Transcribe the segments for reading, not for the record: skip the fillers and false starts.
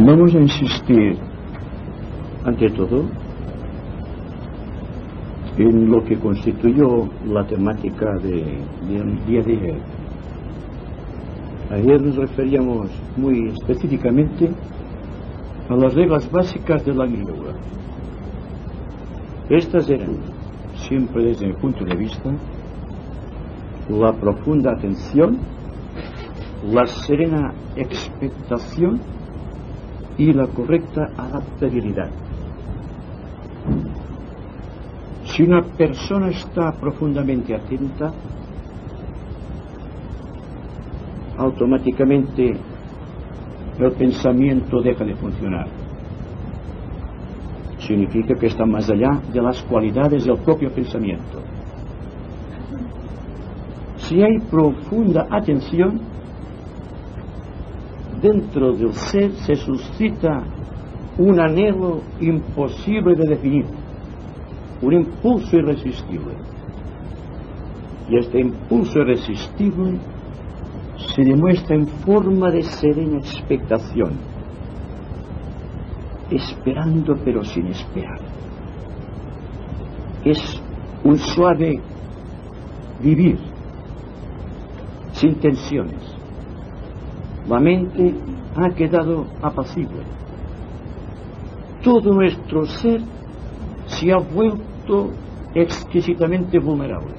Vamos a insistir, ante todo, en lo que constituyó la temática del día de ayer. Ayer nos referíamos muy específicamente a las reglas básicas de la yoga. Estas eran, siempre desde mi punto de vista, la profunda atención, la serena expectación y la correcta adaptabilidad. Si una persona está profundamente atenta, automáticamente el pensamiento deja de funcionar. Significa que está más allá de las cualidades del propio pensamiento. Si hay profunda atención, dentro del ser se suscita un anhelo imposible de definir, un impulso irresistible. Y este impulso irresistible se demuestra en forma de serena expectación, esperando pero sin esperar. Es un suave vivir, sin tensiones. La mente ha quedado apacible. Todo nuestro ser se ha vuelto exquisitamente vulnerable.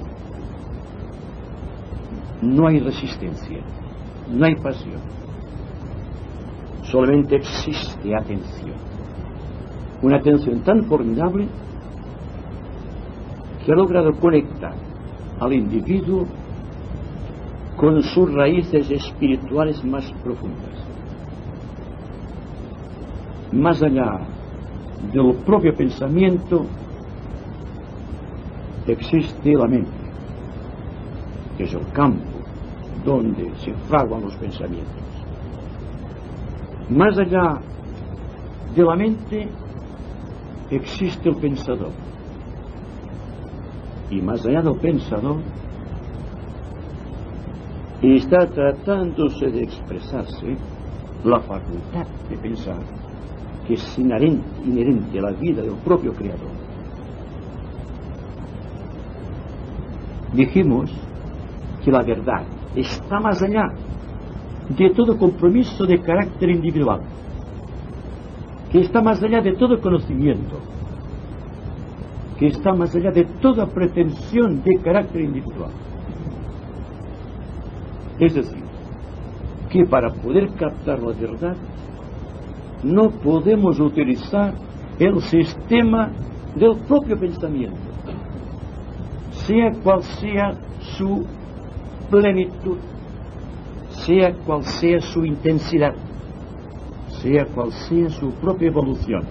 No hay resistencia, no hay pasión. Solamente existe atención. Una atención tan formidable que ha logrado conectar al individuo con sus raíces espirituales más profundas. Más allá del propio pensamiento existe la mente, que es el campo donde se fraguan los pensamientos. Más allá de la mente existe el pensador, y más allá del pensador está tratándose de expresarse la facultad de pensar, que es inherente a la vida del propio Creador. Dijimos que la verdad está más allá de todo compromiso de carácter individual, que está más allá de todo conocimiento, que está más allá de toda pretensión de carácter individual. Es decir, que para poder captar la verdad no podemos utilizar el sistema del propio pensamiento, sea cual sea su plenitud, sea cual sea su intensidad, sea cual sea su propia evolución.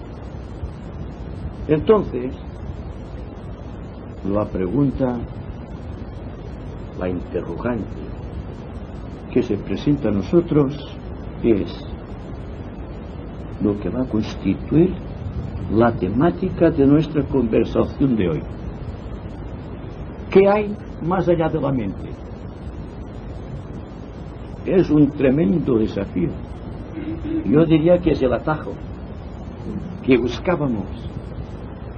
Entonces, la pregunta, la interrogante que se presenta a nosotros es lo que va a constituir la temática de nuestra conversación de hoy. ¿Qué hay más allá de la mente? Es un tremendo desafío. Yo diría que es el atajo que buscábamos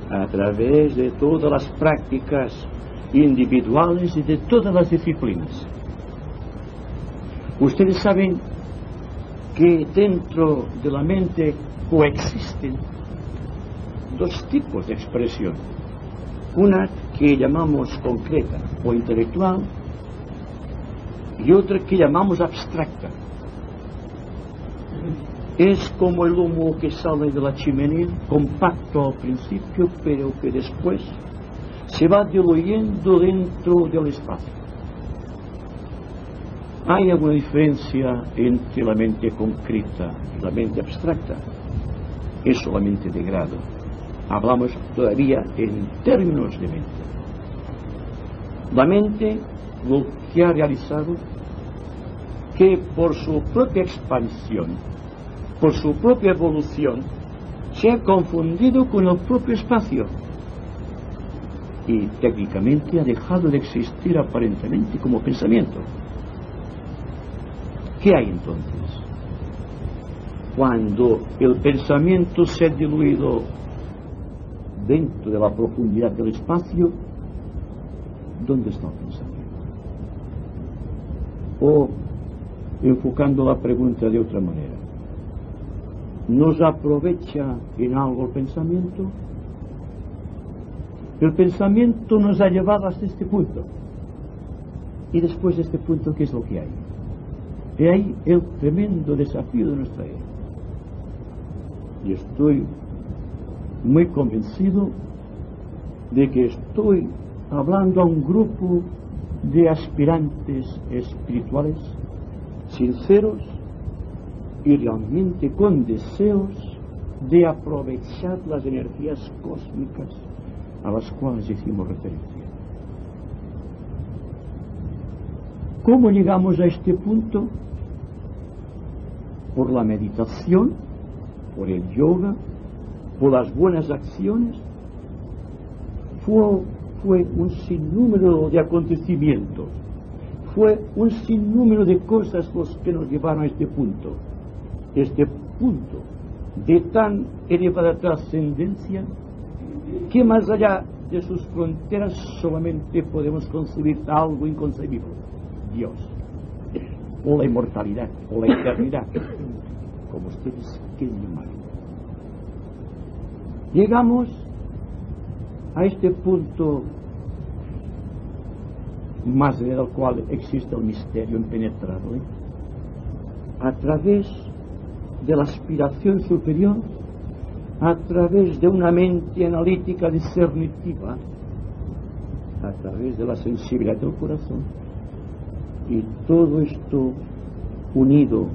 a través de todas las prácticas individuales y de todas las disciplinas. Ustedes saben que dentro de la mente coexisten dos tipos de expresión. Una que llamamos concreta o intelectual y otra que llamamos abstracta. Es como el humo que sale de la chimenea, compacto al principio, pero que después se va diluyendo dentro del espacio. ¿Hay alguna diferencia entre la mente concreta y la mente abstracta? Es solamente de grado. Hablamos todavía en términos de mente. La mente lo que ha realizado que por su propia expansión, por su propia evolución, se ha confundido con el propio espacio y técnicamente ha dejado de existir aparentemente como pensamiento. ¿Qué hay entonces? cuando el pensamiento se ha diluido dentro de la profundidad del espacio, ¿dónde está el pensamiento? O, enfocando la pregunta de otra manera, ¿nos aprovecha en algo el pensamiento? El pensamiento nos ha llevado hasta este punto. Y después de este punto, ¿qué es lo que hay? Y ahí el tremendo desafío de nuestra era. Y estoy muy convencido de que estoy hablando a un grupo de aspirantes espirituales sinceros y realmente con deseos de aprovechar las energías cósmicas a las cuales hicimos referencia. ¿Cómo llegamos a este punto? Por la meditación, por el yoga, por las buenas acciones. Fue un sinnúmero de acontecimientos, fue un sinnúmero de cosas los que nos llevaron a este punto de tan elevada trascendencia que más allá de sus fronteras solamente podemos concebir algo inconcebible: Dios, o la inmortalidad, o la eternidad, como ustedes quieren llamarlo. Llegamos a este punto más allá del cual existe el misterio impenetrable, a través de la aspiración superior, a través de una mente analítica discernitiva, a través de la sensibilidad del corazón, y todo esto unido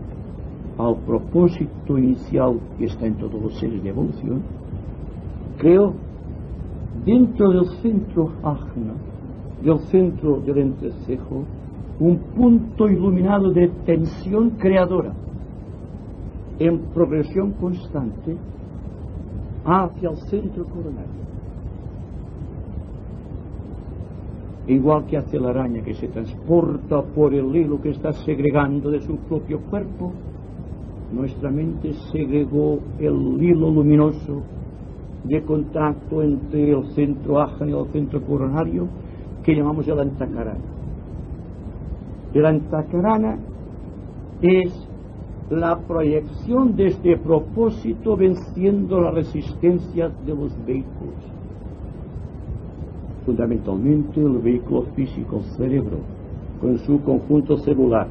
al propósito inicial que está en todos los seres de evolución, creó dentro del centro ajna, del centro del entrecejo, un punto iluminado de tensión creadora en progresión constante hacia el centro coronario. Igual que hace la araña que se transporta por el hilo que está segregando de su propio cuerpo, nuestra mente segregó el hilo luminoso de contacto entre el centro ajna y el centro coronario, que llamamos el antakarana. El antakarana es la proyección de este propósito venciendo la resistencia de los vehículos. Fundamentalmente el vehículo físico, el cerebro, con su conjunto celular,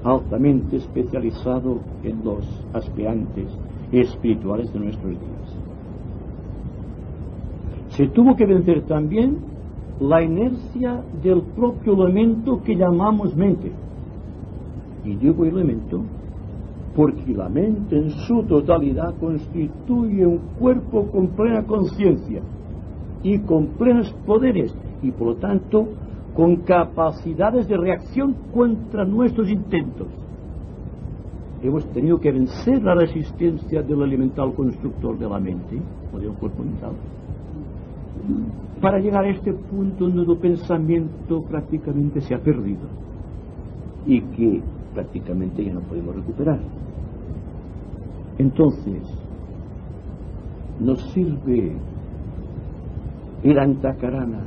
altamente especializado en los aspirantes espirituales de nuestros días. Se tuvo que vencer también la inercia del propio elemento que llamamos mente. Y digo elemento porque la mente en su totalidad constituye un cuerpo con plena conciencia y con plenos poderes, y por lo tanto con capacidades de reacción contra nuestros intentos. Hemos tenido que vencer la resistencia del elemental constructor de la mente o del cuerpo mental para llegar a este punto donde el pensamiento prácticamente se ha perdido y que prácticamente ya no podemos recuperar. Entonces, nos sirve el antakarana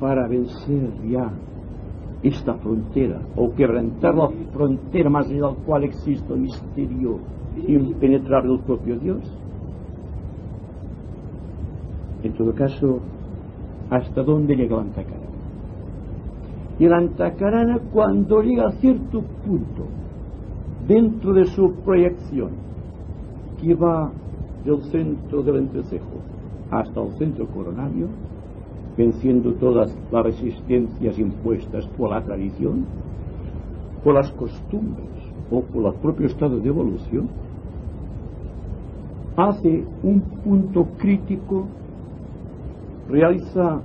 para vencer ya esta frontera o quebrantar la frontera más allá del cual existe el misterio impenetrable del propio Dios. En todo caso, ¿hasta dónde llega el antakarana? Y el antakarana, cuando llega a cierto punto dentro de su proyección, que va del centro del entrecejo hasta el centro coronario, venciendo todas las resistencias impuestas por la tradición, por las costumbres o por el propio estado de evolución, hace un punto crítico, realiza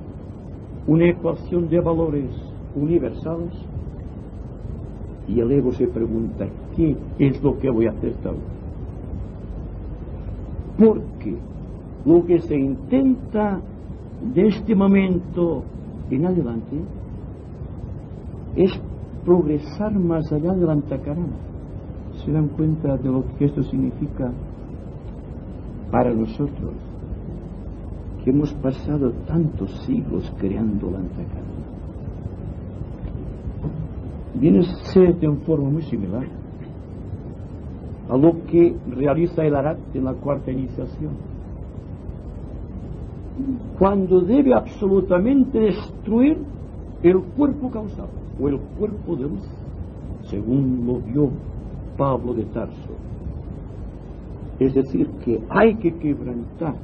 una ecuación de valores universales, y el ego se pregunta: ¿qué es lo que voy a hacer tal? Porque lo que se intenta de este momento en adelante es progresar más allá del antakarana, se dan cuenta de lo que esto significa para nosotros, que hemos pasado tantos siglos creando la antacarna. Viene a ser de una forma muy similar a lo que realiza el Arhat en la cuarta iniciación, cuando debe absolutamente destruir el cuerpo causal o el cuerpo de luz, según lo vio Pablo de Tarso. Es decir, que hay que quebrantar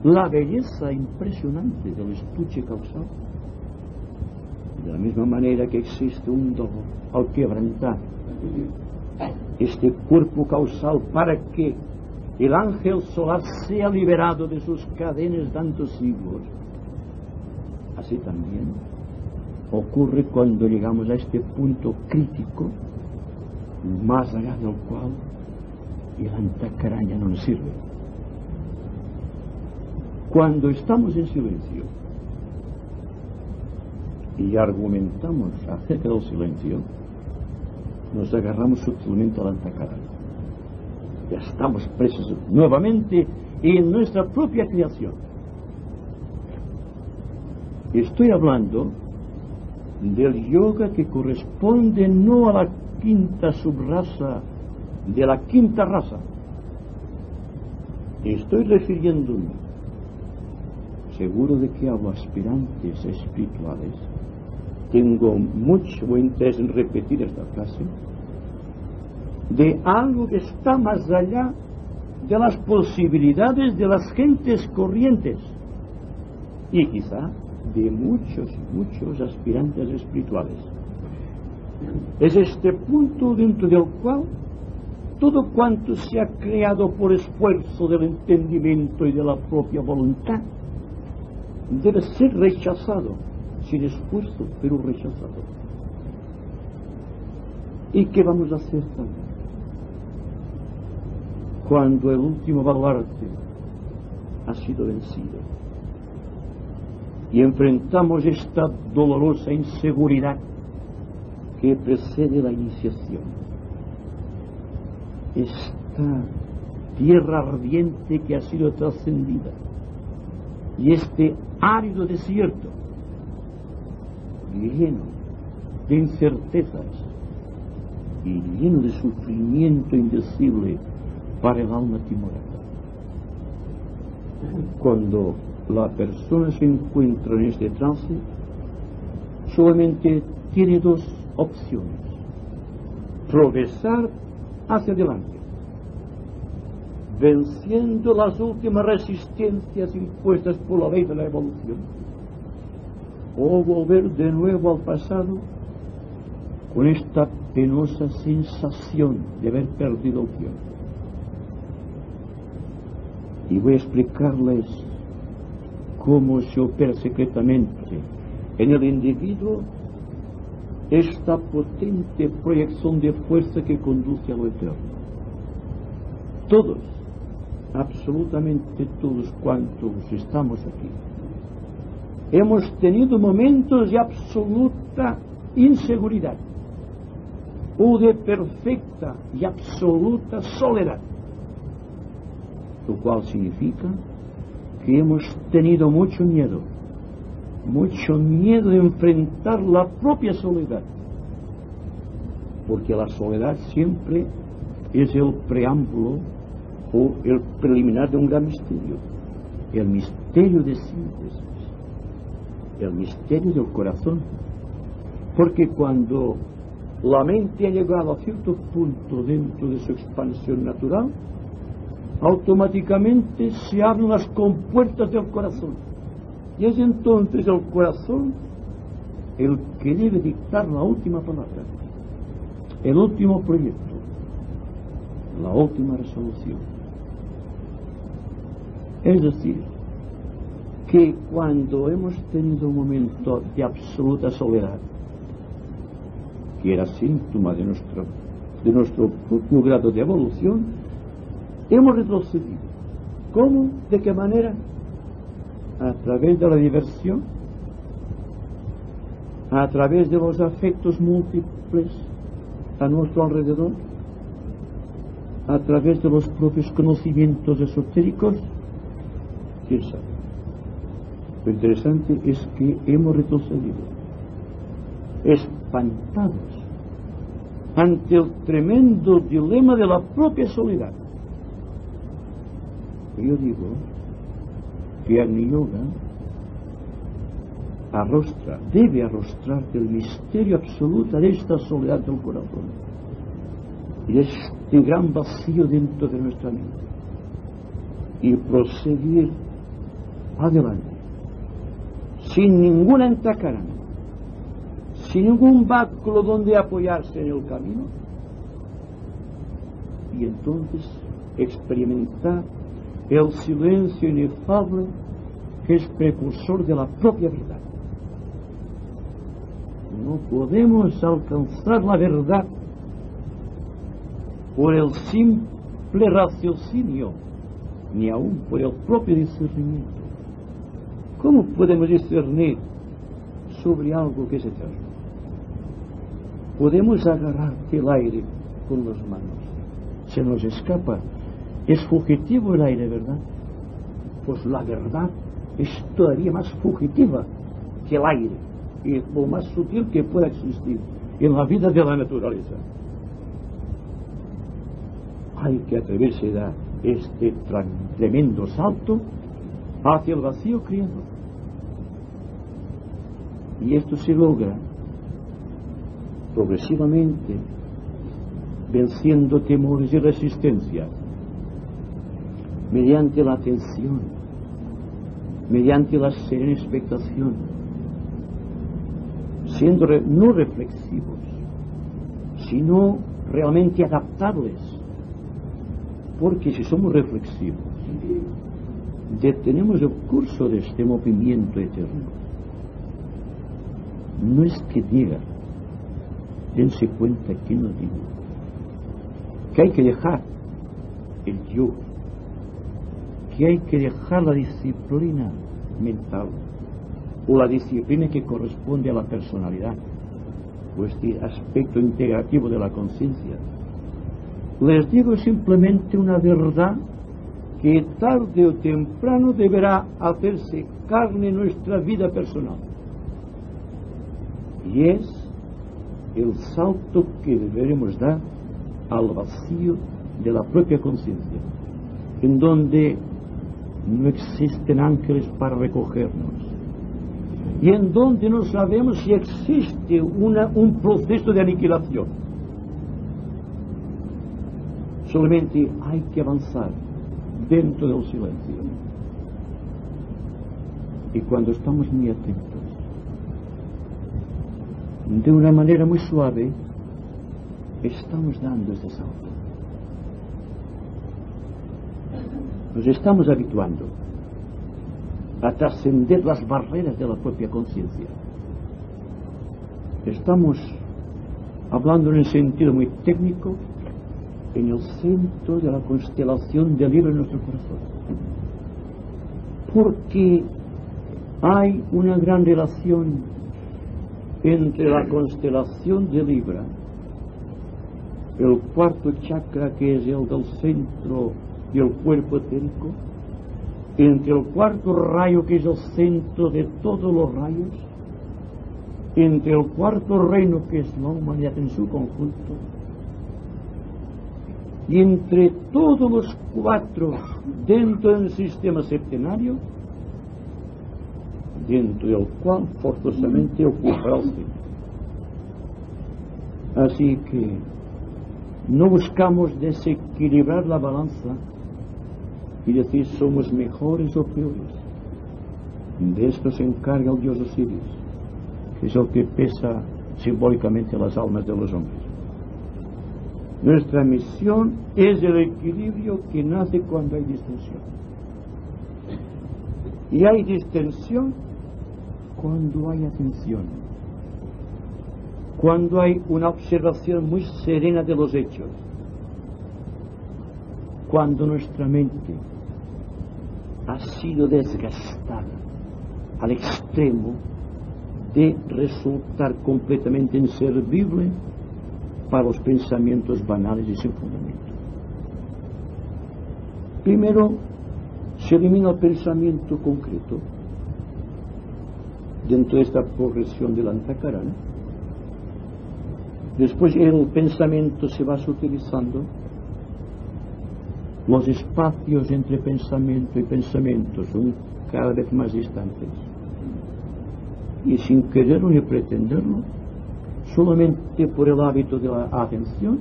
la belleza impresionante del estuche causal, de la misma manera que existe un dolor al quebrantar este cuerpo causal para que el ángel solar sea liberado de sus cadenas de tantos siglos. Así también ocurre cuando llegamos a este punto crítico, más allá del cual el antacarana no nos sirve. Cuando estamos en silencio y argumentamos acerca del silencio, nos agarramos sutilmente al antacarana. Ya estamos presos nuevamente en nuestra propia creación. Estoy hablando del yoga que corresponde no a la quinta subraza de la quinta raza. Estoy refiriéndome, seguro de que hablo aspirantes espirituales, tengo mucho interés en repetir esta frase, de algo que está más allá de las posibilidades de las gentes corrientes y quizá de muchos aspirantes espirituales. Es este punto dentro del cual todo cuanto se ha creado por esfuerzo del entendimiento y de la propia voluntad debe ser rechazado, sin esfuerzo, pero rechazado. ¿Y qué vamos a hacer también cuando el último baluarte ha sido vencido y enfrentamos esta dolorosa inseguridad que precede la iniciación, esta tierra ardiente que ha sido trascendida y este árido desierto lleno de incertezas y lleno de sufrimiento indecible para el alma timorata? Cuando la persona se encuentra en este trance, solamente tiene dos opciones: progresar hacia adelante, venciendo las últimas resistencias impuestas por la ley de la evolución, o volver de nuevo al pasado con esta penosa sensación de haber perdido el tiempo. Y voy a explicarles cómo se opera secretamente en el individuo esta potente proyección de fuerza que conduce a lo eterno. Todos, absolutamente todos cuantos estamos aquí, hemos tenido momentos de absoluta inseguridad o de perfecta y absoluta soledad, lo cual significa que hemos tenido mucho miedo de enfrentar la propia soledad, porque la soledad siempre es el preámbulo o el preliminar de un gran misterio, el misterio de síntesis, el misterio del corazón, porque cuando la mente ha llegado a cierto punto dentro de su expansión natural, automáticamente se abren las compuertas del corazón, y es entonces el corazón el que debe dictar la última palabra, el último proyecto, la última resolución. Es decir, que cuando hemos tenido un momento de absoluta soledad, que era síntoma de nuestro propio grado de evolución, hemos retrocedido. ¿Cómo? ¿De qué manera? A través de la diversión, a través de los afectos múltiples, a nuestro alrededor a través de los propios conocimientos esotéricos? ¿Quién sabe? Lo interesante es que hemos retrocedido, espantados ante el tremendo dilema de la propia soledad. Yo digo que Agni Yoga debe arrostrar el misterio absoluto de esta soledad del corazón y de este gran vacío dentro de nuestra mente y proseguir adelante sin ninguna entacarana, sin ningún báculo donde apoyarse en el camino, y entonces experimentar el silencio inefable que es precursor de la propia verdad. No podemos alcanzar la verdad por el simple raciocinio, ni aun por el propio discernimiento. ¿Cómo podemos discernir sobre algo que es eterno? Podemos agarrar el aire con las manos, se nos escapa, es fugitivo el aire, ¿verdad? Pues la verdad es todavía más fugitiva que el aire, y es lo más sutil que pueda existir en la vida de la naturaleza. Hay que atreverse a dar este tremendo salto hacia el vacío creador, y esto se logra progresivamente venciendo temores y resistencias mediante la atención, mediante la serena expectación, siendo no reflexivos, sino realmente adaptables, porque si somos reflexivos detenemos el curso de este movimiento eterno. No es que diga, dense cuenta que no digo, que hay que dejar el yo, que hay que dejar la disciplina mental o la disciplina que corresponde a la personalidad o este aspecto integrativo de la conciencia. Les digo simplemente una verdad que tarde o temprano deberá hacerse carne en nuestra vida personal, y es el salto que deberemos dar al vacío de la propia conciencia, en donde no existen ángeles para recogernos y en donde no sabemos si existe un proceso de aniquilación. Solamente hay que avanzar dentro del silencio, y cuando estamos muy atentos, de una manera muy suave, estamos dando este salto. Nos estamos habituando a trascender las barreras de la propia conciencia. Estamos hablando en el sentido muy técnico, en el centro de la constelación de Libra en nuestro corazón, porque hay una gran relación entre la constelación de Libra, el cuarto chakra, que es el del centro del cuerpo etérico, entre el cuarto rayo, que es el centro de todos los rayos, entre el cuarto reino, que es la humanidad en su conjunto, y entre todos los cuatro dentro del sistema septenario, dentro del cual forzosamente ocupa el centro. Así que no buscamos desequilibrar la balanza y decir somos mejores o peores. De esto se encarga el dios Osiris, que es el que pesa simbólicamente las almas de los hombres. Nuestra misión es el equilibrio que nace cuando hay distensión. Y hay distensión cuando hay atención, cuando hay una observación muy serena de los hechos, cuando nuestra mente ha sido desgastada al extremo de resultar completamente inservible para los pensamientos banales y sin fundamento. Primero, se elimina el pensamiento concreto dentro de esta progresión del Antakarana. Después el pensamiento se va sutilizando, los espacios entre pensamiento y pensamiento son cada vez más distantes, y sin quererlo ni pretenderlo, solamente por el hábito de la atención,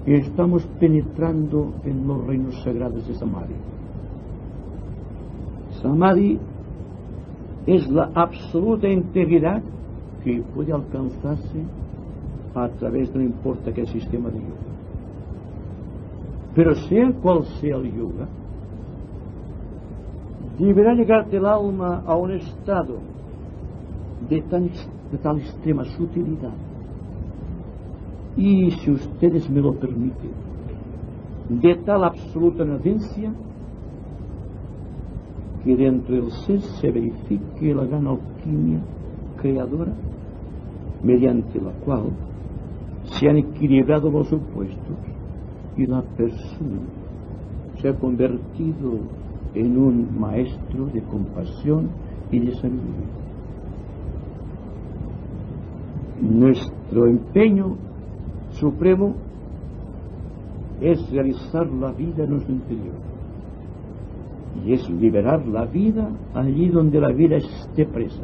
estamos penetrando en los reinos sagrados de Samadhi. Samadhi es la absoluta integridad que puede alcanzarse a través de no importa qué sistema de yoga. Pero sea cual sea el yoga, deberá llegar el alma a un estado de tal extrema sutilidad, y, si ustedes me lo permiten, de tal absoluta nadencia, que dentro del ser se verifique la gran alquimia creadora, mediante la cual se han equilibrado los opuestos y la persona se ha convertido en un maestro de compasión y de sabiduría. Nuestro empeño supremo es realizar la vida en nuestro interior, y es liberar la vida allí donde la vida esté presa.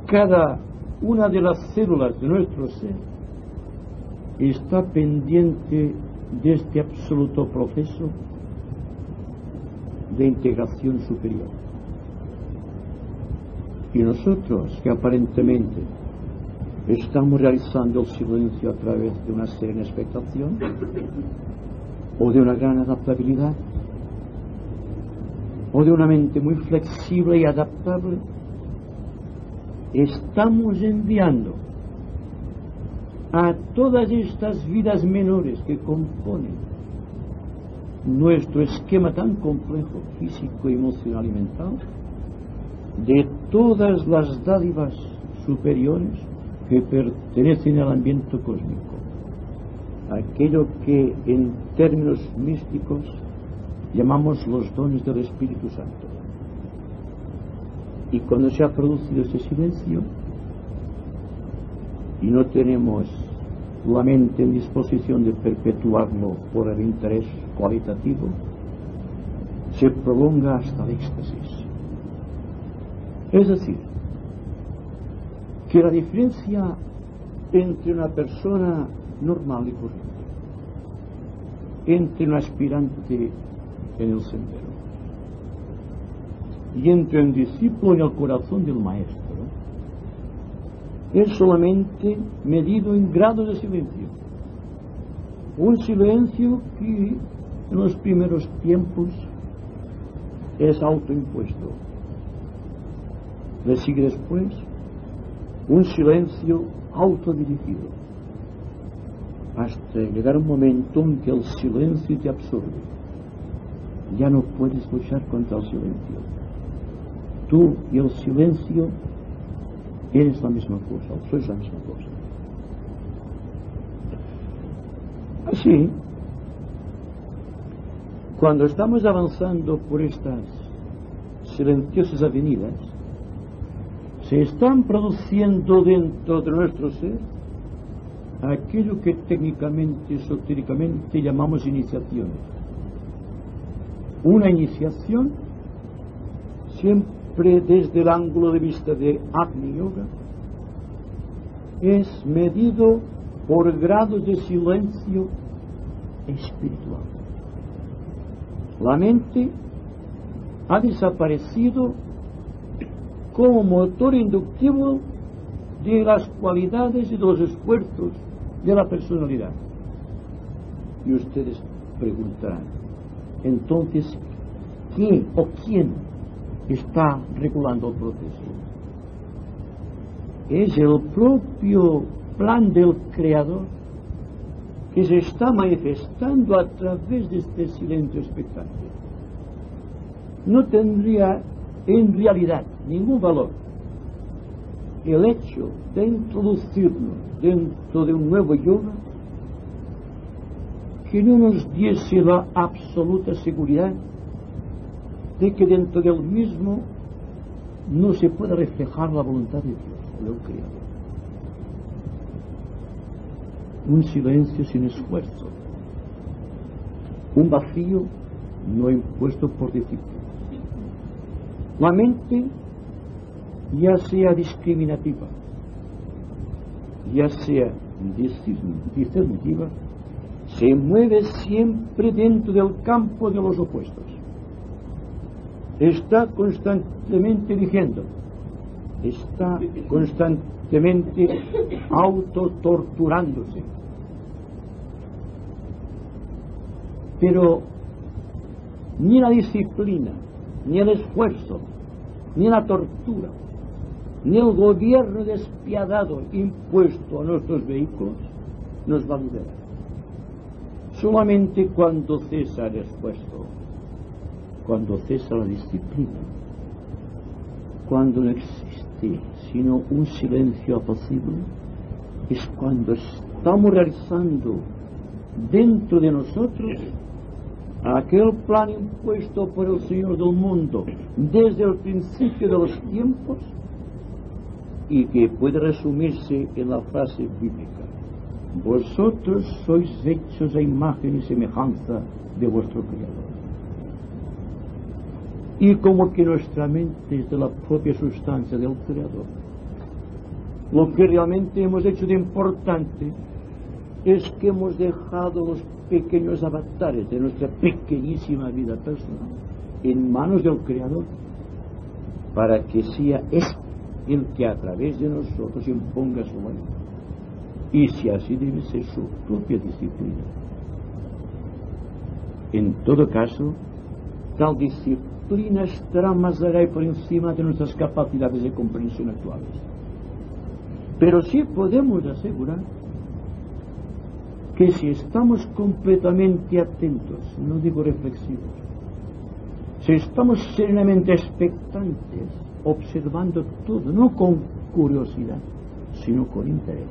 Cada una de las células de nuestro ser está pendiente de este absoluto proceso de integración superior. Y nosotros, que aparentemente estamos realizando el silencio a través de una serena expectación o de una gran adaptabilidad o de una mente muy flexible y adaptable, estamos enviando a todas estas vidas menores que componen nuestro esquema tan complejo, físico, emocional y mental, de todas las dádivas superiores que pertenecen al ambiente cósmico, aquello que en términos místicos llamamos los dones del Espíritu Santo. Y cuando se ha producido ese silencio y no tenemos la mente en disposición de perpetuarlo por el interés cualitativo, se prolonga hasta el éxtasis. Es decir, que la diferencia entre una persona normal y corriente, entre un aspirante en el sendero y entre un discípulo en el corazón del maestro, es solamente medido en grados de silencio. Un silencio que en los primeros tiempos es autoimpuesto. Le sigue después un silencio autodirigido, hasta llegar un momento en que el silencio te absorbe. Ya no puedes luchar contra el silencio. Tú y el silencio eres la misma cosa, sois la misma cosa. Así, cuando estamos avanzando por estas silenciosas avenidas, se están produciendo dentro de nuestro ser aquello que técnicamente, esotéricamente llamamos iniciaciones. Una iniciación, siempre desde el ángulo de vista de Agni Yoga, es medido por grados de silencio espiritual. La mente ha desaparecido como motor inductivo de las cualidades y de los esfuerzos de la personalidad. Y ustedes preguntarán, entonces, ¿qué o quién está regulando el proceso? Es el propio plan del Creador que se está manifestando a través de este silencio expectante. No tendría en realidad ningún valor el hecho de introducirnos dentro de un nuevo yoga que no nos diese la absoluta seguridad de que dentro del mismo no se puede reflejar la voluntad de Dios, del Creador. Un silencio sin esfuerzo, un vacío no impuesto por disciplina. La mente, ya sea discriminativa, ya sea discernitiva, se mueve siempre dentro del campo de los opuestos. Está constantemente diciendo, está constantemente autotorturándose. Pero ni la disciplina, ni el esfuerzo, ni la tortura, ni el gobierno despiadado impuesto a nuestros vehículos nos va a liberar. Solamente cuando cesa el esfuerzo, cuando cesa la disciplina, cuando no existe sino un silencio apacible, es cuando estamos realizando dentro de nosotros aquel plan impuesto por el Señor del mundo desde el principio de los tiempos y que puede resumirse en la frase bíblica: vosotros sois hechos a imagen y semejanza de vuestro Creador. Y como que nuestra mente es de la propia sustancia del Creador, lo que realmente hemos hecho de importante es que hemos dejado los pequeños avatares de nuestra pequeñísima vida personal en manos del Creador, para que sea Él el que a través de nosotros imponga su voluntad, y si así debe ser su propia disciplina. En todo caso, tal disciplina estará más allá y por encima de nuestras capacidades de comprensión actuales. Pero sí podemos asegurar que si estamos completamente atentos, no digo reflexivos, si estamos serenamente expectantes, observando todo, no con curiosidad, sino con interés,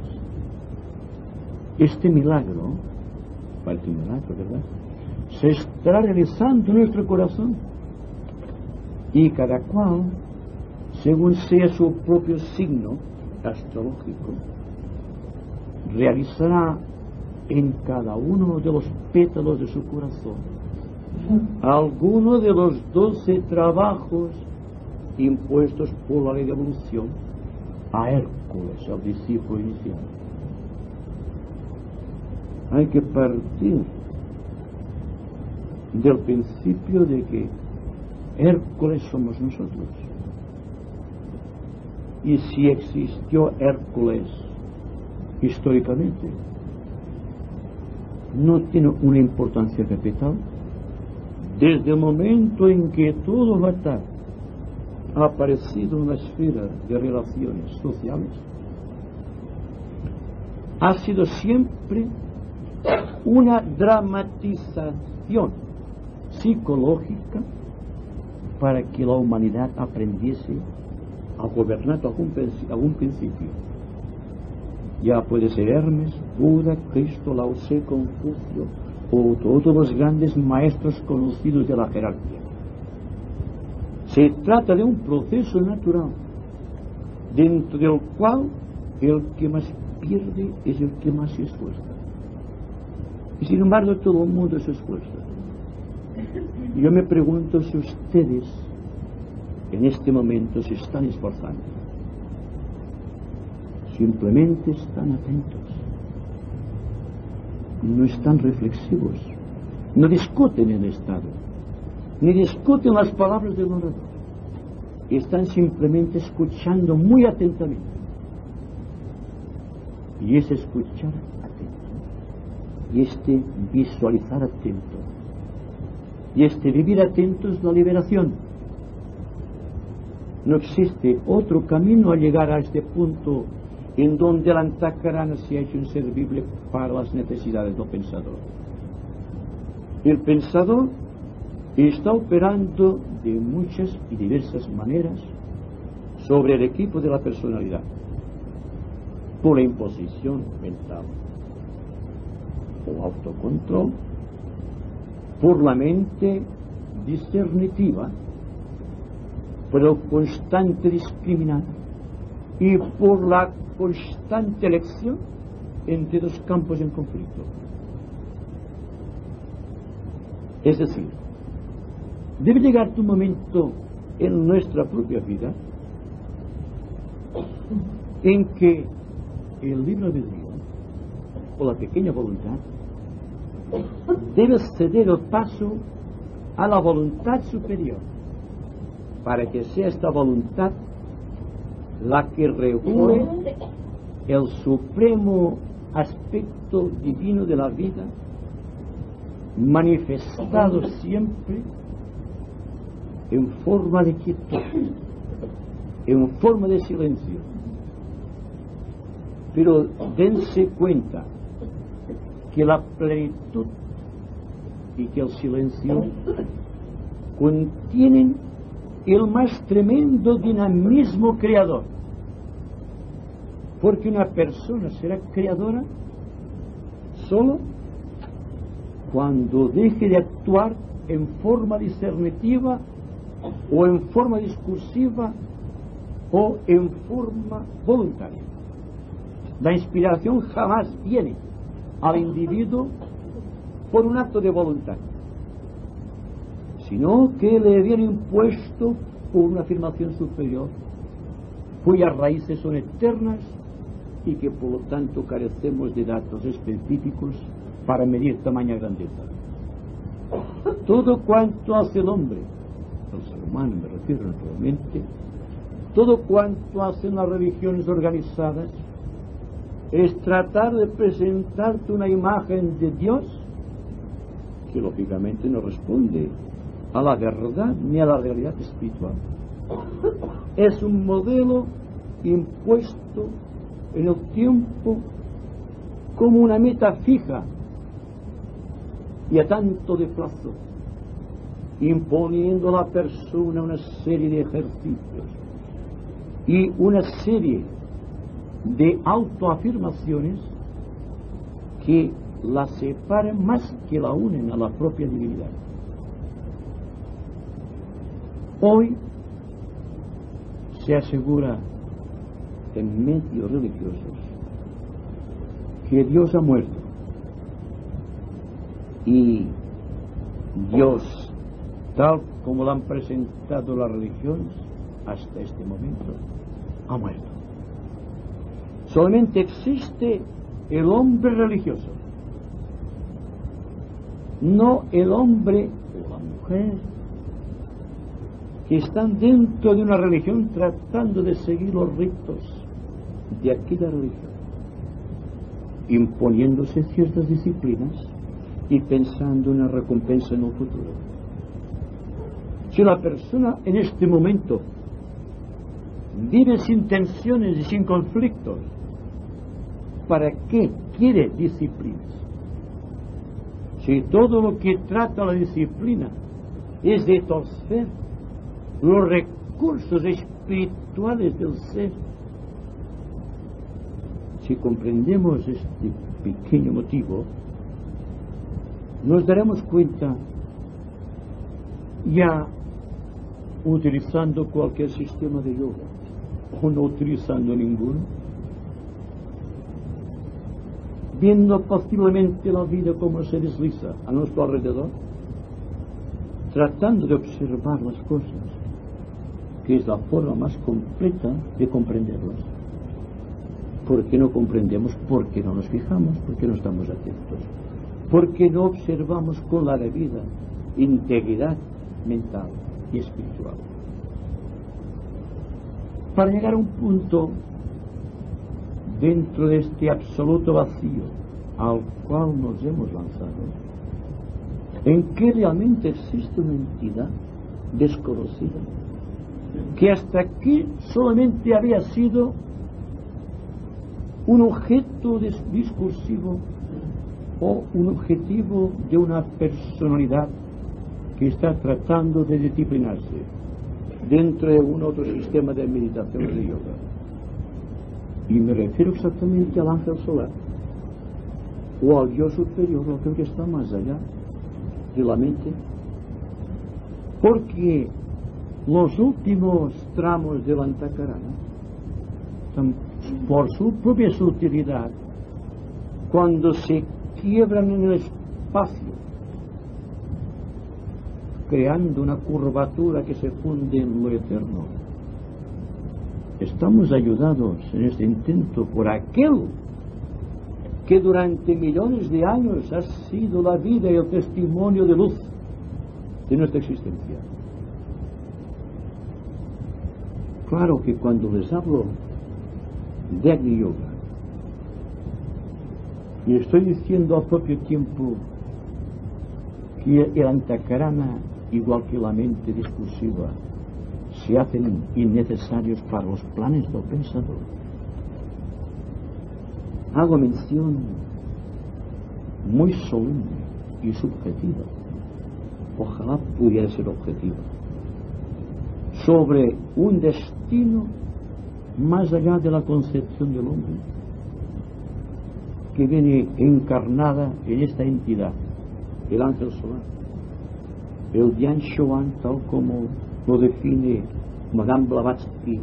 este milagro, parece un milagro, ¿verdad?, se estará realizando en nuestro corazón, y cada cual, según sea su propio signo astrológico, realizará en cada uno de los pétalos de su corazón alguno de los 12 trabajos impuestos por la ley de evolución a Hércules, al discípulo inicial. Hay que partir del principio de que Hércules somos nosotros, y si existió Hércules históricamente, no tiene una importancia capital. Desde el momento en que todo avatar ha aparecido en la esfera de relaciones sociales, ha sido siempre una dramatización psicológica para que la humanidad aprendiese a gobernar algún principio. Ya puede ser Hermes, Buda, Cristo, Lao Tse, Confucio o todos los grandes maestros conocidos de la jerarquía. Se trata de un proceso natural dentro del cual el que más pierde es el que más se esfuerza. Y sin embargo todo el mundo se esfuerza. Yo me pregunto si ustedes en este momento se están esforzando. Simplemente están atentos, no están reflexivos, no discuten el estado, ni discuten las palabras del orador, están simplemente escuchando muy atentamente. Y ese escuchar atento, y este visualizar atento, y este vivir atento es la liberación. No existe otro camino a llegar a este punto en donde el antakarana se ha hecho inservible para las necesidades del pensador. El pensador está operando de muchas y diversas maneras sobre el equipo de la personalidad, por la imposición mental o autocontrol, por la mente discernitiva, por el constante discriminar y por la constante elección entre dos campos en conflicto. Es decir, debe llegar un momento en nuestra propia vida en que el libre albedrío o la pequeña voluntad debe ceder el paso a la voluntad superior, para que sea esta voluntad la que regule el supremo aspecto divino de la vida, manifestado siempre en forma de quietud, en forma de silencio. Pero dense cuenta que la plenitud y que el silencio contienen el más tremendo dinamismo creador, porque una persona será creadora solo cuando deje de actuar en forma discernitiva o en forma discursiva o en forma voluntaria. La inspiración jamás viene al individuo por un acto de voluntad, sino que le viene impuesto por una afirmación superior, cuyas raíces son eternas y que por lo tanto carecemos de datos específicos para medir tamaña grandeza. Todo cuanto hace el hombre, el ser humano me refiero naturalmente, todo cuanto hacen las religiones organizadas es tratar de presentarte una imagen de Dios que lógicamente no responde a la verdad ni a la realidad espiritual. Es un modelo impuesto en el tiempo como una meta fija y a tanto de plazo, imponiendo a la persona una serie de ejercicios y una serie de autoafirmaciones que la separan más que la unen a la propia divinidad. Hoy se asegura en medios religiosos que Dios ha muerto y Dios, tal como lo han presentado las religiones hasta este momento, ha muerto. Solamente existe el hombre religioso, no el hombre o la mujer que están dentro de una religión tratando de seguir los ritos de aquella religión, imponiéndose ciertas disciplinas y pensando en una recompensa en el futuro. Si la persona en este momento vive sin tensiones y sin conflictos, ¿para qué quiere disciplinas? Si todo lo que trata la disciplina es de torcer los recursos espirituales del ser, si comprendemos este pequeño motivo, nos daremos cuenta, ya utilizando cualquier sistema de yoga o no utilizando ninguno, viendo posiblemente la vida como se desliza a nuestro alrededor, tratando de observar las cosas, que es la forma más completa de comprenderlas. ¿Por qué no comprendemos? Porque no nos fijamos, porque no estamos atentos, porque no observamos con la debida integridad mental y espiritual. Para llegar a un punto dentro de este absoluto vacío al cual nos hemos lanzado, en que realmente existe una entidad desconocida que hasta aquí solamente había sido un objeto discursivo o un objetivo de una personalidad que está tratando de disciplinarse dentro de un otro sistema de meditación de yoga. Y me refiero exactamente al ángel solar, o al yo superior, o aquel que está más allá de la mente, porque los últimos tramos del Antakarana, por su propia sutilidad, cuando se quiebran en el espacio, creando una curvatura que se funde en lo eterno, estamos ayudados en este intento por aquel que durante millones de años ha sido la vida y el testimonio de luz de nuestra existencia. Claro que cuando les hablo de Agni Yoga, y estoy diciendo al propio tiempo que el Antakarana, igual que la mente discursiva, se hacen innecesarios para los planes del pensador, hago mención muy solemne y subjetiva, ojalá pudiera ser objetiva, sobre un destino más allá de la concepción del hombre, que viene encarnada en esta entidad, el ángel solar, el Dian Shoan, tal como lo define Madame Blavatsky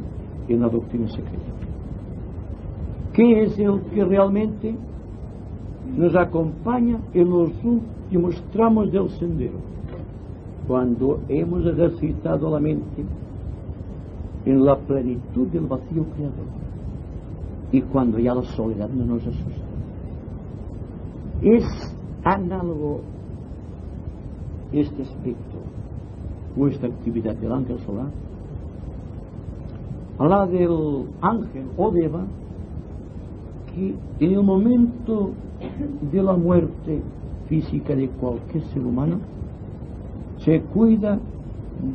en la doctrina secreta, que es el que realmente nos acompaña en los últimos tramos del sendero, cuando hemos ejercitado la mente en la plenitud del vacío creador y cuando ya la soledad no nos asusta. Es análogo este aspecto, vuestra actividad del ángel solar, a la del ángel o deva, que en el momento de la muerte física de cualquier ser humano se cuida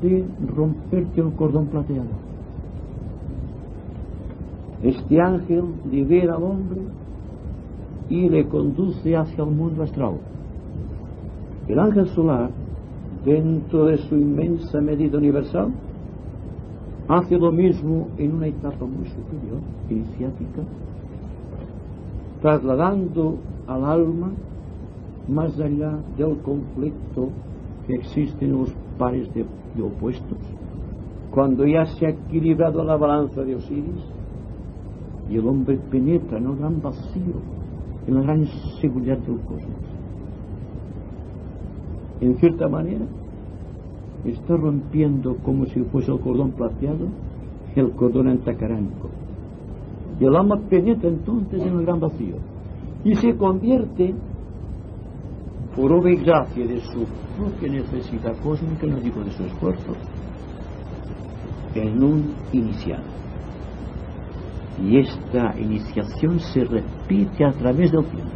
de romperte el cordón plateado. Este ángel libera al hombre y le conduce hacia el mundo astral. El ángel solar, dentro de su inmensa medida universal, hace lo mismo en una etapa muy superior, iniciática, trasladando al alma más allá del conflicto que existe en los pares de opuestos, cuando ya se ha equilibrado la balanza de Osiris y el hombre penetra en el gran vacío, en la gran inseguridad del cosmos. En cierta manera está rompiendo, como si fuese el cordón plateado, el cordón antacaránico, y el alma penetra entonces en el gran vacío y se convierte, por obra y gracia de su propia necesidad cósmica, no digo de su esfuerzo, en un iniciado. Y esta iniciación se repite a través del tiempo,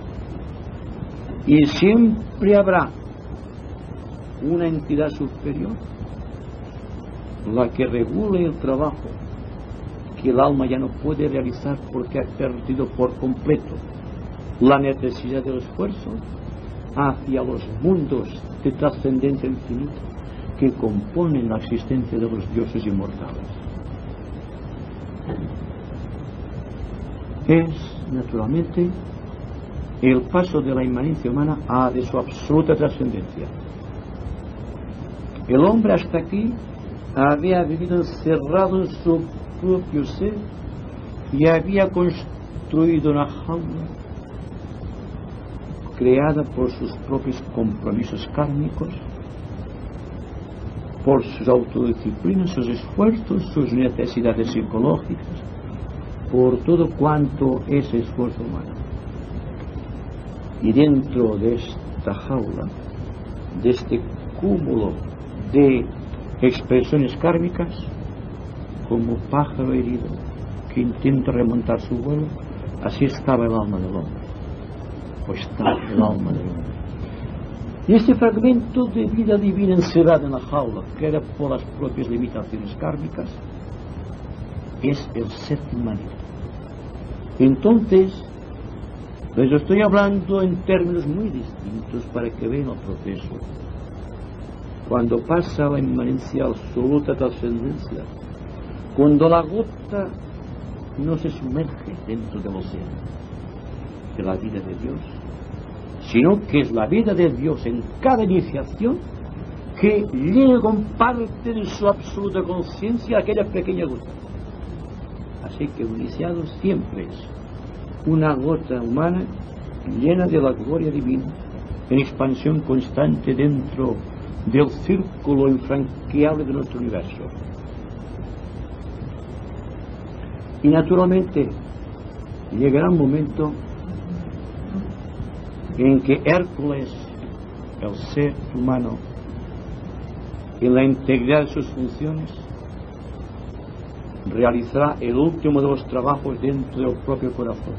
y siempre habrá una entidad superior, la que regule el trabajo que el alma ya no puede realizar porque ha perdido por completo la necesidad del esfuerzo hacia los mundos de trascendencia infinita que componen la existencia de los dioses inmortales. Es, naturalmente, el paso de la inmanencia humana a de su absoluta trascendencia. El hombre hasta aquí había vivido encerrado en su propio ser y había construido una jaula creada por sus propios compromisos kármicos, por sus autodisciplinas, sus esfuerzos, sus necesidades psicológicas, por todo cuanto es esfuerzo humano. Y dentro de esta jaula, de este cúmulo de expresiones kármicas, como pájaro herido que intenta remontar su vuelo, así estaba el alma del hombre, o está el alma del hombre. Y este fragmento de vida divina encerrada en la jaula, creada por las propias limitaciones kármicas, es el ser humano. Entonces, les estoy hablando en términos muy distintos para que vean el proceso. Cuando pasa la inmanencia absoluta trascendencia, cuando la gota no se sumerge dentro del océano de la vida de Dios, sino que es la vida de Dios en cada iniciación que llega con parte de su absoluta conciencia a aquella pequeña gota. Así que un iniciado siempre es una gota humana llena de la gloria divina, en expansión constante dentro del círculo infranqueable de nuestro universo. Y naturalmente llegará un momento en que Hércules, el ser humano, en la integridad de sus funciones, realizará el último de los trabajos dentro del propio corazón.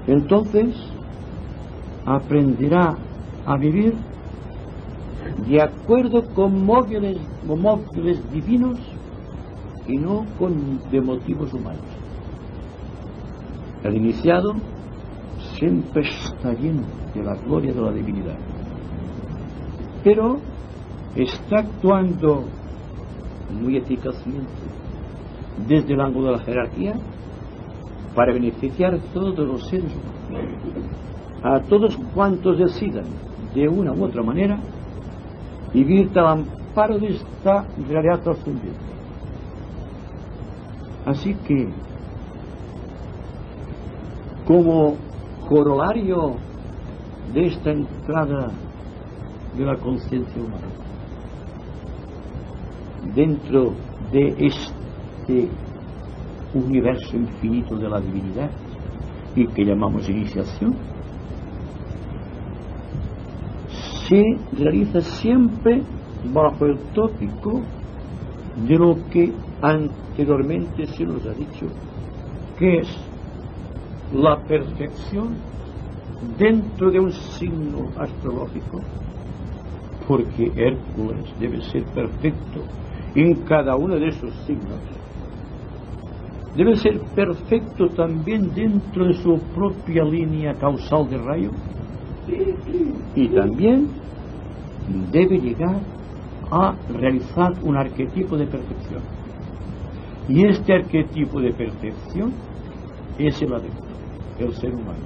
Entonces aprenderá a vivir de acuerdo con móviles divinos y no de motivos humanos. El iniciado siempre está lleno de la gloria de la divinidad, pero está actuando muy eficazmente desde el ángulo de la jerarquía para beneficiar a todos los seres humanos, a todos cuantos decidan de una u otra manera vivir al amparo de esta realidad trascendente. Así que, como corolario de esta entrada de la conciencia humana dentro de este universo infinito de la divinidad y que llamamos iniciación, se realiza siempre bajo el tópico de lo que anteriormente se nos ha dicho, que es la perfección dentro de un signo astrológico, porque Hércules debe ser perfecto en cada uno de esos signos. Debe ser perfecto también dentro de su propia línea causal de rayo, y también debe llegar a realizar un arquetipo de perfección. Y este arquetipo de perfección es el adepto, el ser humano.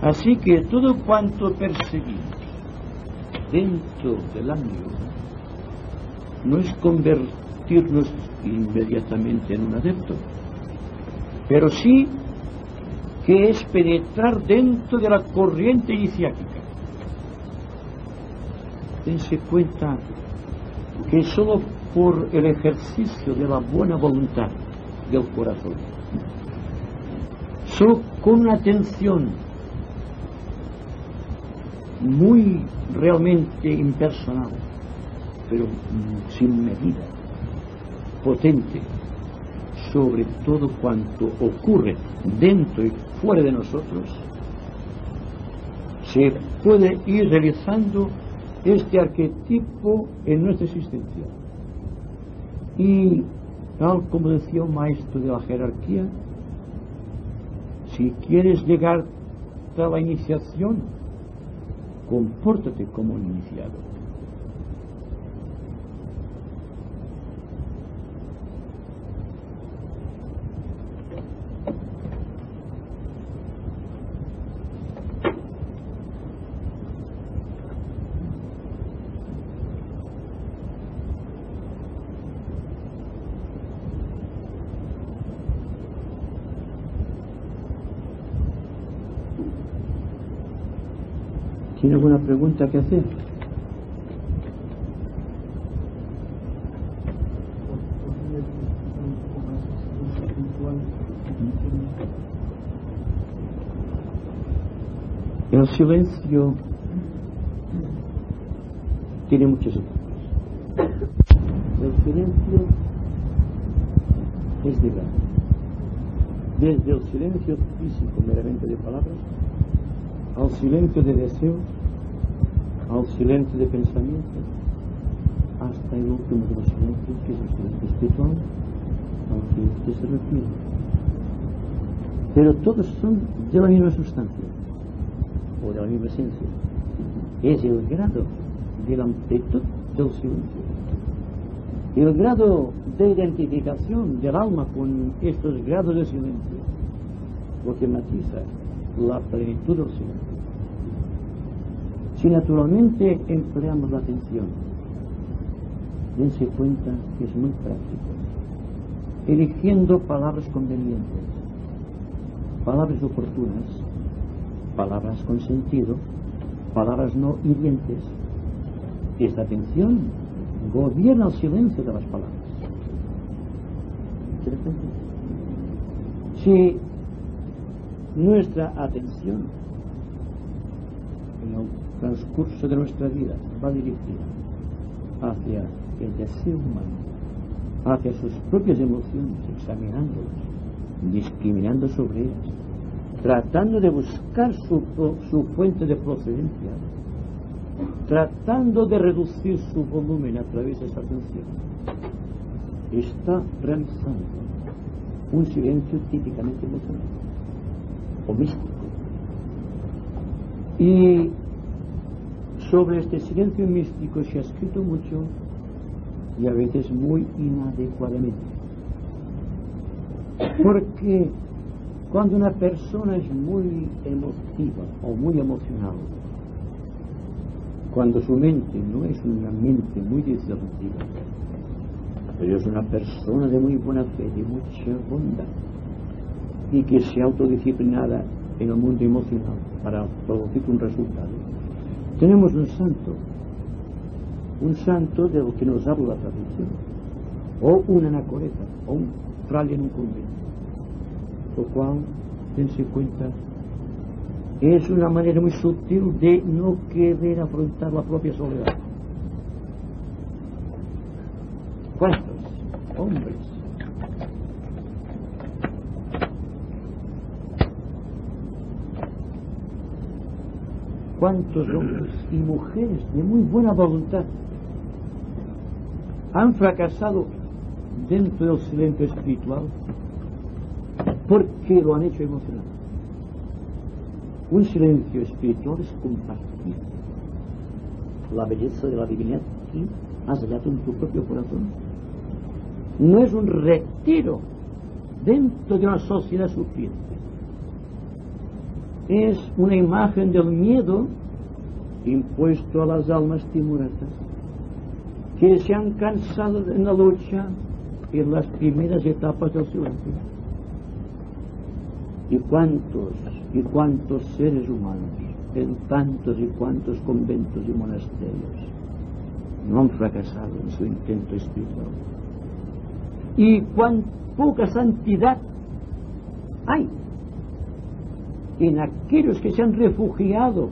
Así que todo cuanto perseguimos dentro del ámbito no es convertirnos inmediatamente en un adepto, pero sí que es penetrar dentro de la corriente iniciática. Dense cuenta que solo por el ejercicio de la buena voluntad del corazón, solo con una atención muy realmente impersonal, pero sin medida, potente, sobre todo cuanto ocurre dentro y fuera de nosotros, se puede ir realizando este arquetipo en nuestra existencia. Y tal como decía un maestro de la jerarquía, si quieres llegar a la iniciación, compórtate como un iniciado. ¿Tiene alguna pregunta que hacer? El silencio tiene muchos efectos. El silencio es de grado. Desde el silencio físico meramente de palabras, al silencio de deseos, al silencio de pensamiento, hasta el último de los silencios, que es el silencio espiritual, al que usted se refiere. Pero todos son de la misma sustancia, o de la misma esencia. Es el grado de la amplitud del silencio. El grado de identificación del alma con estos grados de silencio, lo que matiza la plenitud del silencio. Si naturalmente empleamos la atención, dense cuenta que es muy práctico, eligiendo palabras convenientes, palabras oportunas, palabras con sentido, palabras no hirientes. Esta atención gobierna el silencio de las palabras. Si nuestra atención en el transcurso de nuestra vida va dirigida hacia el deseo humano, hacia sus propias emociones, examinándolas, discriminando sobre ellas, tratando de buscar su fuente de procedencia, tratando de reducir su volumen a través de esa atención, está realizando un silencio típicamente emocional o místico. Y sobre este silencio místico se ha escrito mucho y a veces muy inadecuadamente, porque cuando una persona es muy emotiva o muy emocional, cuando su mente no es una mente muy disruptiva, pero es una persona de muy buena fe, de mucha bondad, y que se autodisciplinada en el mundo emocional para producir un resultado, tenemos un santo de lo que nos habla la tradición, o una anacoreta, o un fraile en un convento, lo cual, dense cuenta, es una manera muy sutil de no querer afrontar la propia soledad. ¿Cuántos hombres y mujeres de muy buena voluntad han fracasado dentro del silencio espiritual porque lo han hecho emocional? Un silencio espiritual es compartir la belleza de la divinidad que has hallado en tu propio corazón. No es un retiro dentro de una sociedad sufriente. Es una imagen del miedo impuesto a las almas timoratas que se han cansado en la lucha en las primeras etapas del silencio. ¿Y cuántos seres humanos en tantos y cuantos conventos y monasterios no han fracasado en su intento espiritual? ¿Y cuán poca santidad hay en aquellos que se han refugiado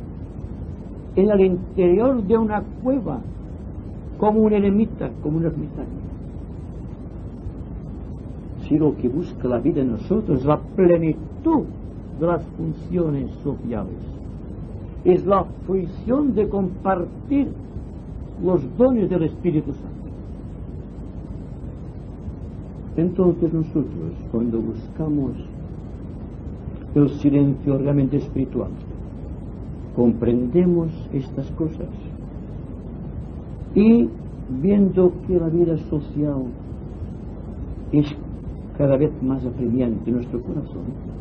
en el interior de una cueva como un eremita, como un ermitaño? Si lo que busca la vida en nosotros es la plenitud de las funciones sociales, es la fruición de compartir los dones del Espíritu Santo, entonces nosotros, cuando buscamos el silencio realmente espiritual, comprendemos estas cosas, y viendo que la vida social es cada vez más apremiante en nuestro corazón,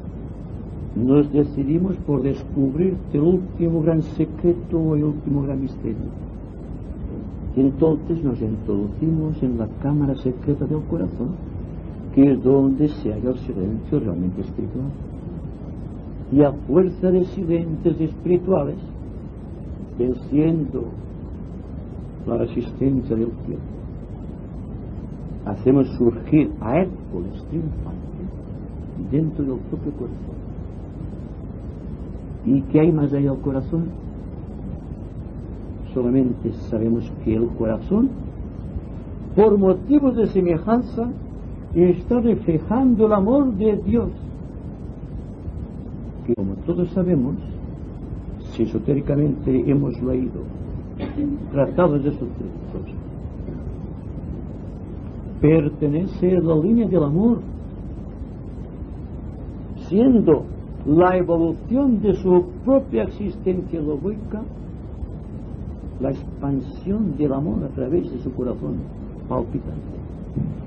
nos decidimos por descubrir el último gran secreto o el último gran misterio. Y entonces nos introducimos en la cámara secreta del corazón, que es donde se halla el silencio realmente espiritual. Y a fuerza de silencios espirituales, venciendo la resistencia del tiempo, hacemos surgir a Hércules triunfante dentro del propio corazón. ¿Y qué hay más allá del corazón? Solamente sabemos que el corazón, por motivos de semejanza, está reflejando el amor de Dios, que, como todos sabemos, si esotéricamente hemos leído tratados esotéricos, pertenece a la línea del amor, siendo la evolución de su propia existencia lógica la expansión del amor a través de su corazón palpitante.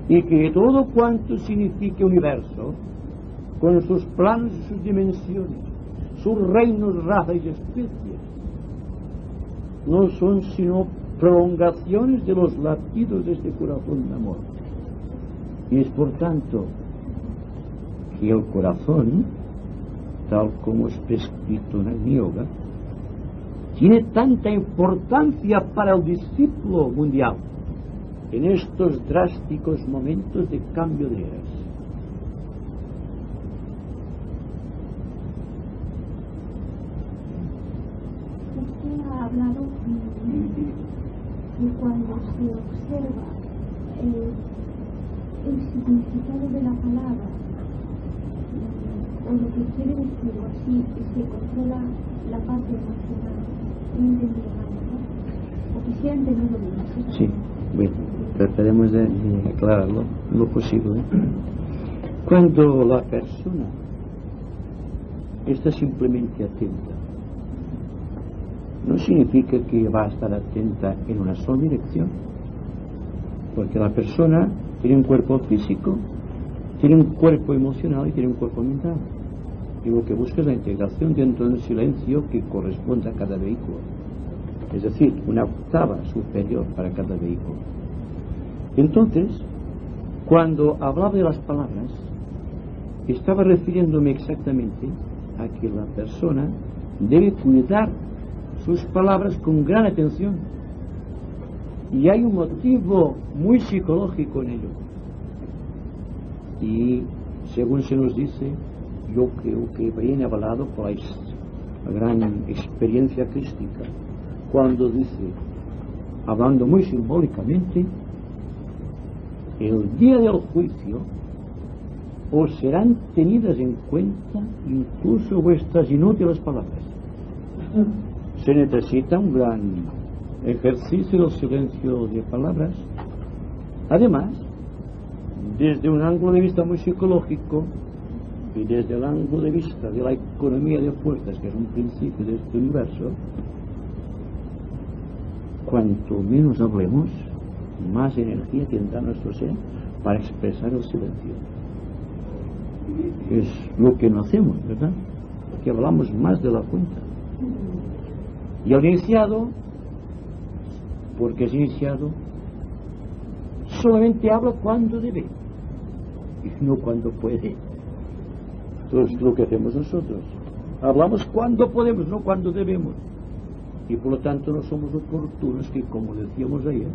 Y que todo cuanto signifique universo, con sus planos y sus dimensiones, sus reinos, razas y especies, no son sino prolongaciones de los latidos de este corazón de amor. Y es por tanto que el corazón, tal como es prescrito en el yoga, tiene tanta importancia para el discípulo mundial en estos drásticos momentos de cambio de eras. Usted ha hablado de cuando se observa el significado de la palabra, o lo que quiere decirlo así, se controla la parte emocional. ¿No entendí mal, no? O quisiera entenderlo bien. Sí, bueno, trataremos de aclararlo lo posible. Cuando la persona está simplemente atenta, no significa que va a estar atenta en una sola dirección, porque la persona tiene un cuerpo físico, tiene un cuerpo emocional y tiene un cuerpo mental, y lo que busca es la integración dentro del silencio que corresponde a cada vehículo, es decir, una octava superior para cada vehículo. Entonces, cuando hablaba de las palabras, estaba refiriéndome exactamente a que la persona debe cuidar sus palabras con gran atención, y hay un motivo muy psicológico en ello, y según se nos dice, yo creo que viene avalado por la gran experiencia crística, cuando dice, hablando muy simbólicamente, el día del juicio os serán tenidas en cuenta incluso vuestras inútiles palabras. Se necesita un gran ejercicio del silencio de palabras. Además, desde un ángulo de vista muy psicológico y desde el ángulo de vista de la economía de fuerzas, que es un principio de este universo, cuanto menos hablemos, más energía tendrá nuestro ser para expresar el silencio. Es lo que no hacemos, ¿verdad? Que hablamos más de la cuenta. Y el iniciado, porque es iniciado, solamente habla cuando debe y no cuando puede. Entonces, lo que hacemos nosotros, hablamos cuando podemos, no cuando debemos, y por lo tanto no somos oportunos, que como decíamos ayer,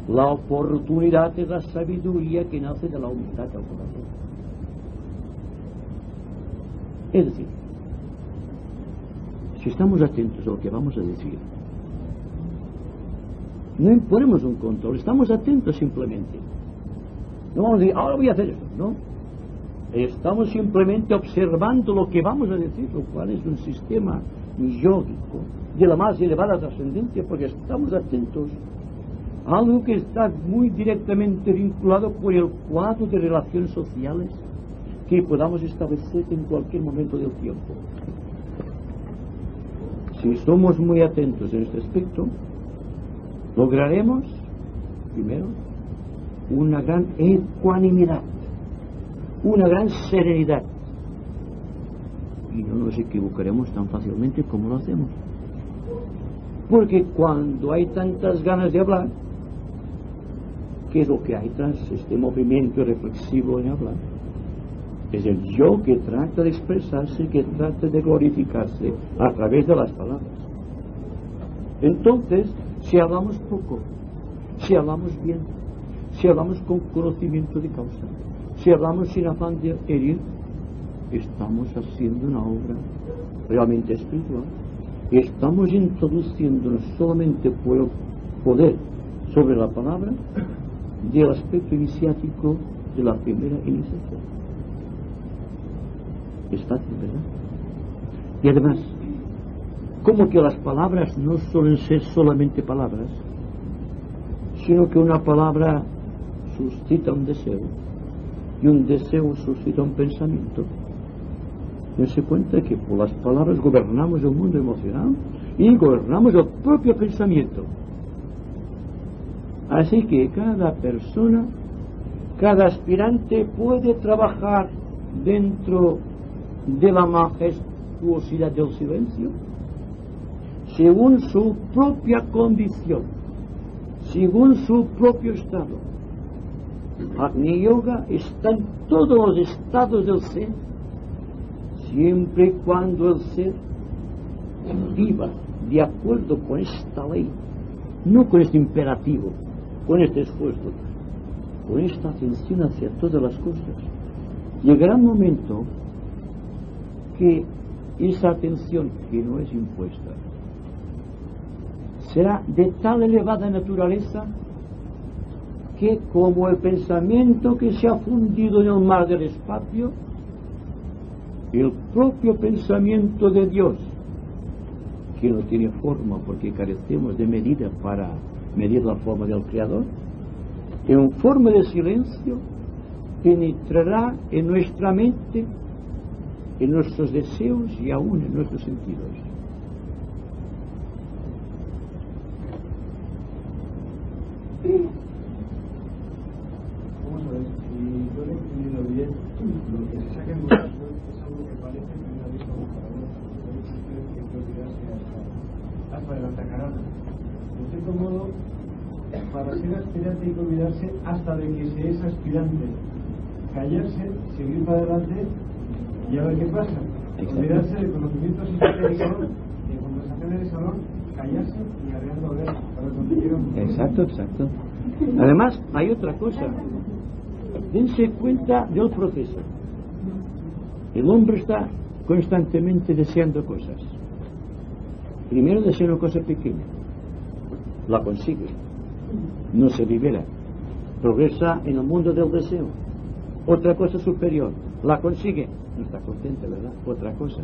la oportunidad es la sabiduría que nace de la humildad del corazón. Es decir, si estamos atentos a lo que vamos a decir, no imponemos un control, estamos atentos simplemente. No vamos a decir, ahora voy a hacer eso, no. Estamos simplemente observando lo que vamos a decir, lo cual es un sistema yógico de la más elevada trascendencia, porque estamos atentos a algo que está muy directamente vinculado con el cuadro de relaciones sociales que podamos establecer en cualquier momento del tiempo. Si somos muy atentos en este aspecto, lograremos, primero, una gran ecuanimidad, una gran serenidad, y no nos equivocaremos tan fácilmente como lo hacemos, porque cuando hay tantas ganas de hablar, ¿qué es lo que hay tras este movimiento reflexivo en hablar? Es el yo que trata de expresarse, que trata de glorificarse a través de las palabras. Entonces, si hablamos poco, si hablamos bien, si hablamos con conocimiento de causa, si hablamos sin afán de herir, estamos haciendo una obra realmente espiritual. Estamos introduciéndonos solamente por el poder sobre la palabra del aspecto iniciático de la primera iniciación. Es fácil, ¿verdad? Y además, como que las palabras no suelen ser solamente palabras, sino que una palabra suscita un deseo y un deseo suscita un pensamiento. Dense cuenta que por las palabras gobernamos el mundo emocional y gobernamos el propio pensamiento. Así que cada persona, cada aspirante puede trabajar dentro de la majestuosidad del silencio según su propia condición, según su propio estado. Agni Yoga está en todos los estados del ser, siempre y cuando el ser viva de acuerdo con esta ley, no con este imperativo, con este esfuerzo, con esta atención hacia todas las cosas. Llegará un momento que esa atención, que no es impuesta, será de tal elevada naturaleza que, como el pensamiento que se ha fundido en el mar del espacio, el propio pensamiento de Dios, que no tiene forma porque carecemos de medida para medir la forma del Creador, en forma de silencio penetrará en nuestra mente, en nuestros deseos y aún en nuestros sentidos. Vamos a ver, si yo le he entendido bien, lo que se saca en votación es algo que parece que no ha visto para unos que hay que olvidarse hasta el Antacarana. De cierto modo, para ser aspirante hay que olvidarse hasta de que se es aspirante, callarse, seguir para adelante y a ver qué pasa. Olvidarse de conocimientos esotéricos, de conversaciones de salón, callarse y arriando a ver para donde llegan. Exacto, exacto. Además, hay otra cosa. Dense cuenta del proceso. El hombre está constantemente deseando cosas. Primero desea una cosa pequeña, la consigue, no se libera, progresa en el mundo del deseo. Otra cosa superior, la consigue, no está contenta, ¿verdad? Otra cosa.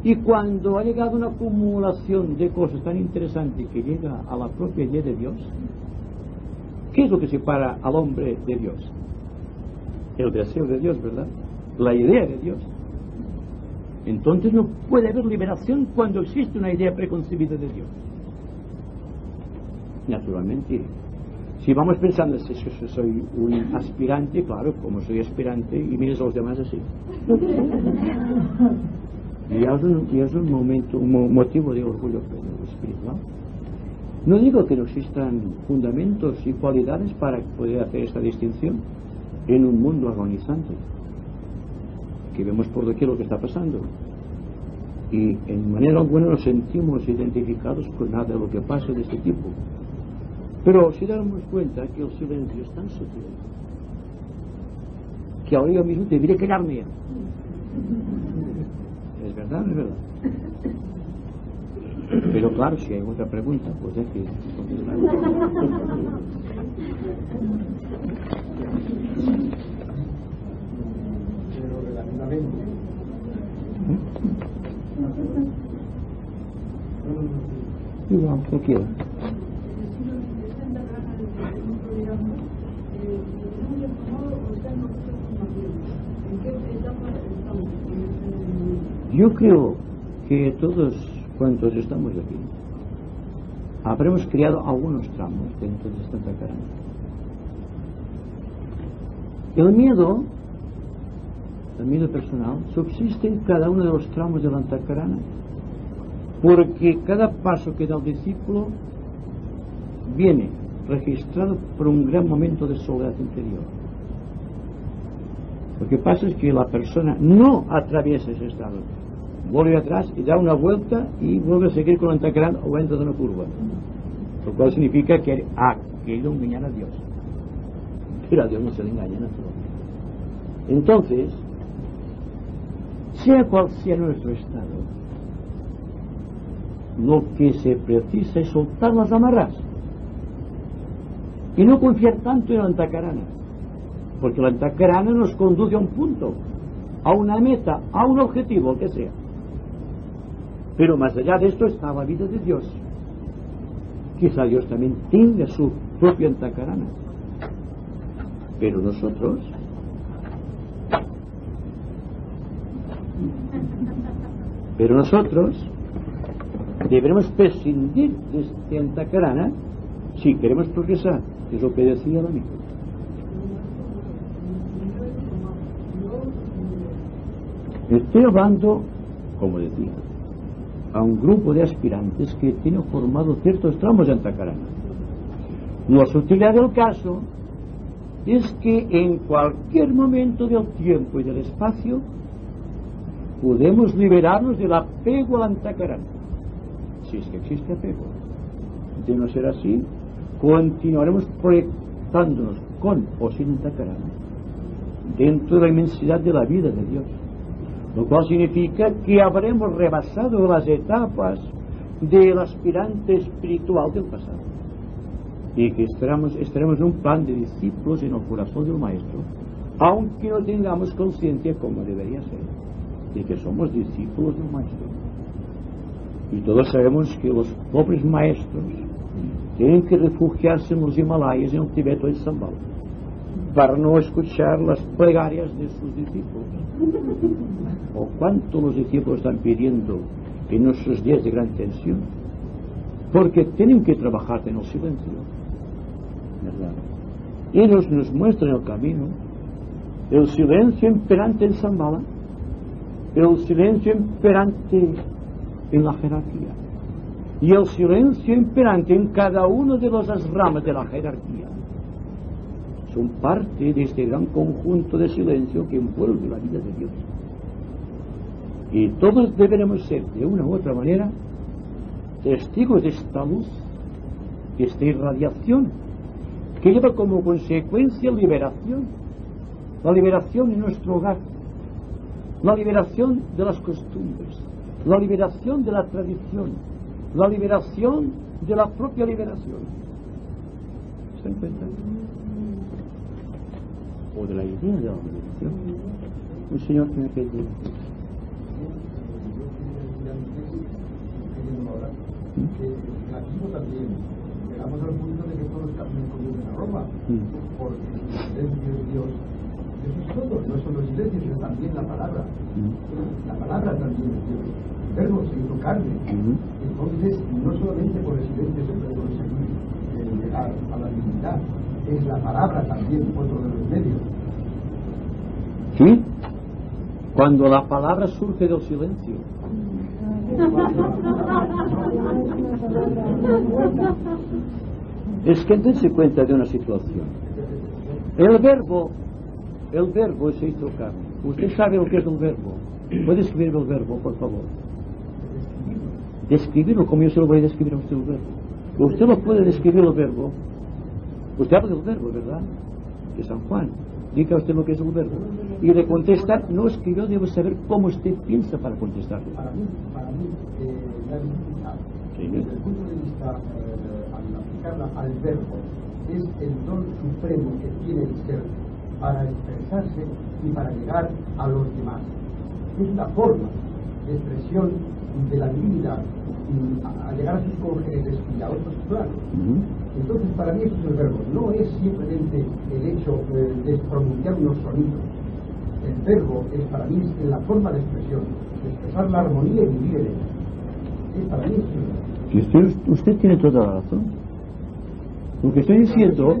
Y cuando ha llegado una acumulación de cosas tan interesantes que llega a la propia idea de Dios, ¿qué es lo que separa al hombre de Dios? El deseo de Dios, ¿verdad? La idea de Dios. Entonces no puede haber liberación cuando existe una idea preconcebida de Dios. Naturalmente, si vamos pensando, si soy un aspirante, claro, como soy aspirante, y mires a los demás así. Y es un momento, un motivo de orgullo espiritual. No digo que no existan fundamentos y cualidades para poder hacer esta distinción en un mundo agonizante, que vemos por doquier lo que está pasando, y en manera alguna nos sentimos identificados con nada de lo que pasa de este tipo. Pero si damos cuenta que el silencio es tan sutil que ahora yo mismo debería callarme. ¿Es verdad o no es verdad? Pero claro, si hay otra pregunta, pues hay que contestar. Pero relativamente. Igual, cualquiera. Yo creo que todos cuantos estamos aquí habremos creado algunos tramos dentro de esta Antacarana. El miedo personal, subsiste en cada uno de los tramos de la Antacarana, porque cada paso que da el discípulo viene registrado por un gran momento de soledad interior. Lo que pasa es que la persona no atraviesa ese estado, vuelve atrás y da una vuelta y vuelve a seguir con la Antacarana o entra de una curva, lo cual significa que ha querido engañar a Dios, pero a Dios no se le engaña naturalmente. Entonces, sea cual sea nuestro estado, lo que se precisa es soltar las amarras y no confiar tanto en la Antacarana, porque la Antacarana nos conduce a un punto, a una meta, a un objetivo, el que sea. Pero más allá de esto está la vida de Dios. Quizá Dios también tenga su propia Antacarana, pero nosotros deberemos prescindir de esta Antacarana si queremos progresar, es lo que decía el amigo. Estoy hablando, como decía, a un grupo de aspirantes que tienen formado ciertos tramos de Antacarana. La sutilidad del caso es que en cualquier momento del tiempo y del espacio podemos liberarnos del apego al Antacarana, si es que existe apego. De no ser así, continuaremos proyectándonos con o sin Antacarana dentro de la inmensidad de la vida de Dios, lo cual significa que habremos rebasado las etapas del aspirante espiritual del pasado y que estaremos en un plan de discípulos en el corazón del Maestro, aunque no tengamos conciencia, como debería ser, de que somos discípulos del Maestro. Y todos sabemos que los pobres maestros tienen que refugiarse en los Himalayas, en el Tibet o en Zambal, para no escuchar las plegarias de sus discípulos. O cuánto los discípulos están pidiendo en nuestros días de gran tensión, porque tienen que trabajar en el silencio, ¿verdad? Ellos nos muestran el camino, el silencio imperante en Zambala, el silencio imperante en la jerarquía y el silencio imperante en cada una de las ramas de la jerarquía. Son parte de este gran conjunto de silencio que envuelve la vida de Dios. Y todos deberemos ser, de una u otra manera, testigos de esta luz, de esta irradiación, que lleva como consecuencia liberación. La liberación en nuestro hogar, la liberación de las costumbres, la liberación de la tradición, la liberación de la propia liberación. ¿Se dan cuenta? O de la idea de la liberación. Un señor que me pide. Aquí también llegamos al punto de que todos caminan conducen a Roma, porque el silencio de Dios, eso es todo, no solo el silencio, sino también la palabra. La palabra también es Dios. El verbo se hizo carne. Entonces, no solamente por el silencio se puede conseguir llegar a la divinidad, es la palabra también otro de los medios. ¿Sí? Cuando la palabra surge del silencio. Es que dense cuenta de una situación. El verbo se hizo carne. Usted sabe lo que es el verbo. ¿Puede escribir el verbo, por favor? Describirlo como yo se lo voy a describir a usted el verbo. Usted lo puede describir el verbo. Usted habla del verbo, ¿verdad? De San Juan. Diga usted lo que es el verbo. Y de contestar, no escribió, debo saber cómo usted piensa para contestarle. Para mí la divinidad, desde el punto de vista, al aplicarla al verbo, es el don supremo que tiene el ser para expresarse y para llegar a los demás. Es una forma de expresión de la divinidad a llegar a sus congéneres y a otros planos. Entonces, para mí eso es el verbo. No es simplemente el hecho de pronunciar unos sonidos. El verbo es para mí la forma de expresión, de expresar la armonía y vivir en ella. Es para mí eso. Usted tiene toda la razón. Lo que estoy diciendo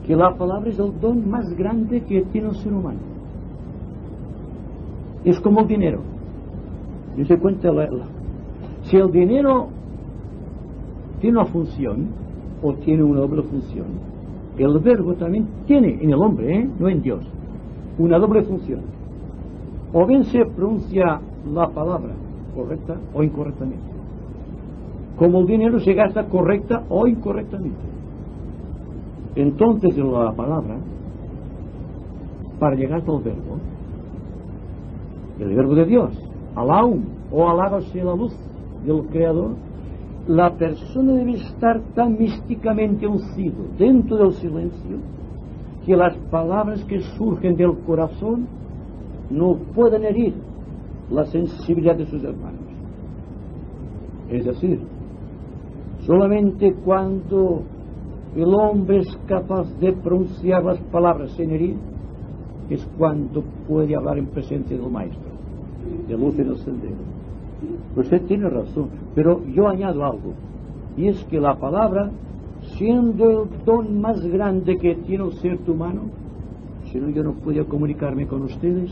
que la palabra es el don más grande que tiene el ser humano. Es como el dinero. Yo se cuenta si el dinero tiene una función o tiene una doble función, el verbo también tiene en el hombre, no en Dios, una doble función. O bien se pronuncia la palabra correcta o incorrectamente. Como el dinero se gasta correcta o incorrectamente. Entonces la palabra, para llegar al verbo, el verbo de Dios, alaum o alábase la luz del Creador, la persona debe estar tan místicamente uncido dentro del silencio que las palabras que surgen del corazón no pueden herir la sensibilidad de sus hermanos. Es decir, solamente cuando el hombre es capaz de pronunciar las palabras sin herir es cuando puede hablar en presencia del Maestro, de luz en el sendero. Usted tiene razón, pero yo añado algo, y es que la palabra siendo el don más grande que tiene el ser humano, si no yo no podía comunicarme con ustedes,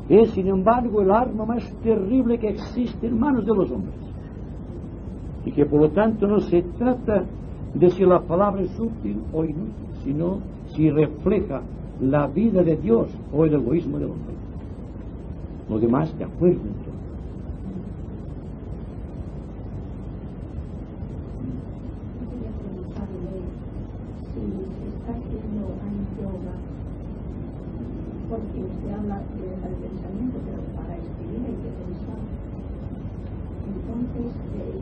es sin embargo el arma más terrible que existe en manos de los hombres, y que por lo tanto no se trata de si la palabra es útil o inútil, sino si refleja la vida de Dios o el egoísmo del hombre. Lo demás de acuerdo en todo. Quería preguntarle si se está haciendo yoga, porque usted habla de dejar el pensamiento, pero para escribir hay que pensar. Entonces,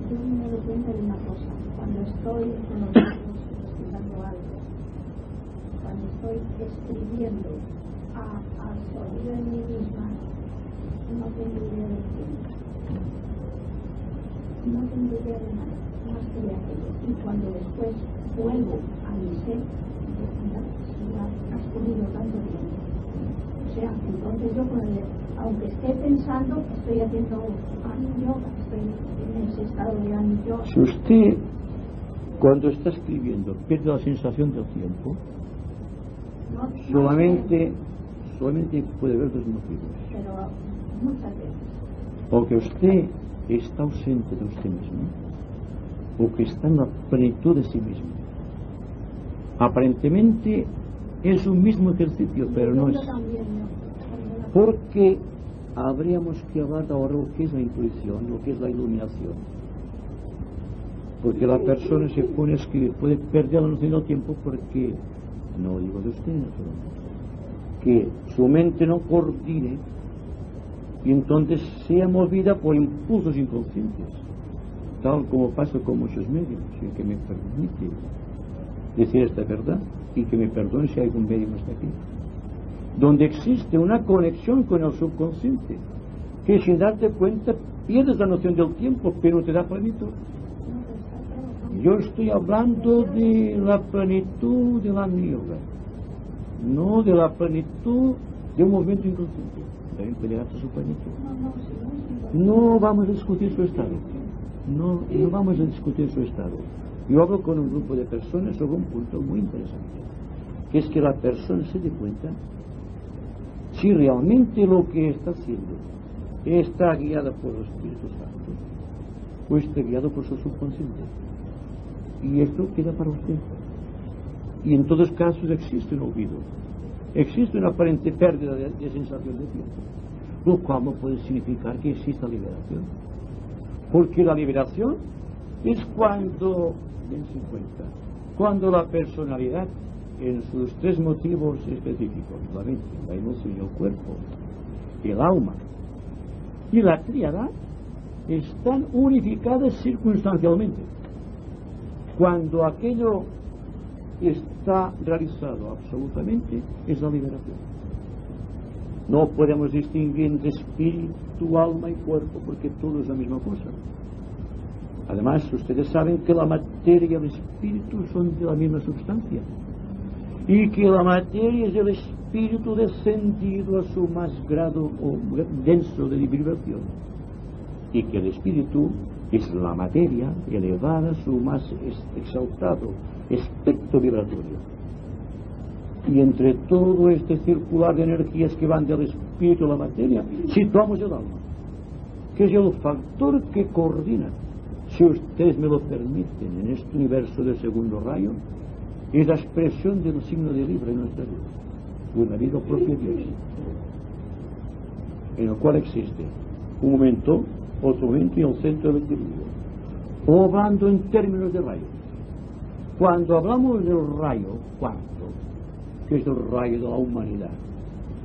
yo me doy cuenta de una cosa: cuando estoy con los ojos estudiando algo, cuando estoy escribiendo absorbido en mí misma, no tengo idea del tiempo, no tengo idea de nada más que de aquello. Y cuando después vuelvo a mi ser, ha transcurrido tanto tiempo. O sea, entonces yo aunque esté pensando, estoy haciendo yoga, estoy en ese estado de yoga. Si usted, cuando está escribiendo, pierde la sensación del tiempo, solamente puede haber dos motivos. Pero muchas veces. O que usted está ausente de usted mismo, o que está en la plenitud de sí mismo. Aparentemente es un mismo ejercicio, pero no es. Porque habríamos que hablar ahora lo que es la intuición, lo que es la iluminación. Porque la persona se pone a escribir, puede perder la noción del tiempo porque, no digo de usted, que su mente no coordine y entonces sea movida por impulsos inconscientes, tal como pasa con muchos medios, y que me permite decir esta verdad, y que me perdone si algún medio no está aquí, donde existe una conexión con el subconsciente, que sin darte cuenta pierdes la noción del tiempo, pero te da plenitud. Yo estoy hablando de la plenitud de la yoga, no de la plenitud de un movimiento inconsciente. También puede llegar a su plenitud. No vamos a discutir su estado. No vamos a discutir su estado. Yo hablo con un grupo de personas sobre un punto muy interesante, que es que la persona se dé cuenta si realmente lo que está haciendo está guiada por los Espíritus Santos o está guiado por su subconsciente. Y esto queda para usted. Y en todos casos existe un olvido, existe una aparente pérdida de sensación de tiempo, lo cual no puede significar que exista liberación, porque la liberación es cuando, dense cuenta, cuando la personalidad en sus tres motivos específicos, la mente, la emoción y el cuerpo, el alma y la tríada, están unificadas circunstancialmente. Cuando aquello está realizado absolutamente, es la liberación. No podemos distinguir entre espíritu, alma y cuerpo, porque todo es la misma cosa. Además, ustedes saben que la materia y el espíritu son de la misma sustancia, y que la materia es el espíritu descendido a su más grado o denso de vibración, y que el espíritu es la materia elevada a su más exaltado espectro vibratorio. Y entre todo este circular de energías que van del espíritu a la materia, situamos el alma, que es el factor que coordina, si ustedes me lo permiten, en este universo del segundo rayo, es la expresión del signo de Libra en nuestra vida, una vida propia de Dios, en el cual existe un momento, otro momento y el centro del equilibrio. O hablando en términos de rayos, cuando hablamos del rayo cuarto, que es el rayo de la humanidad,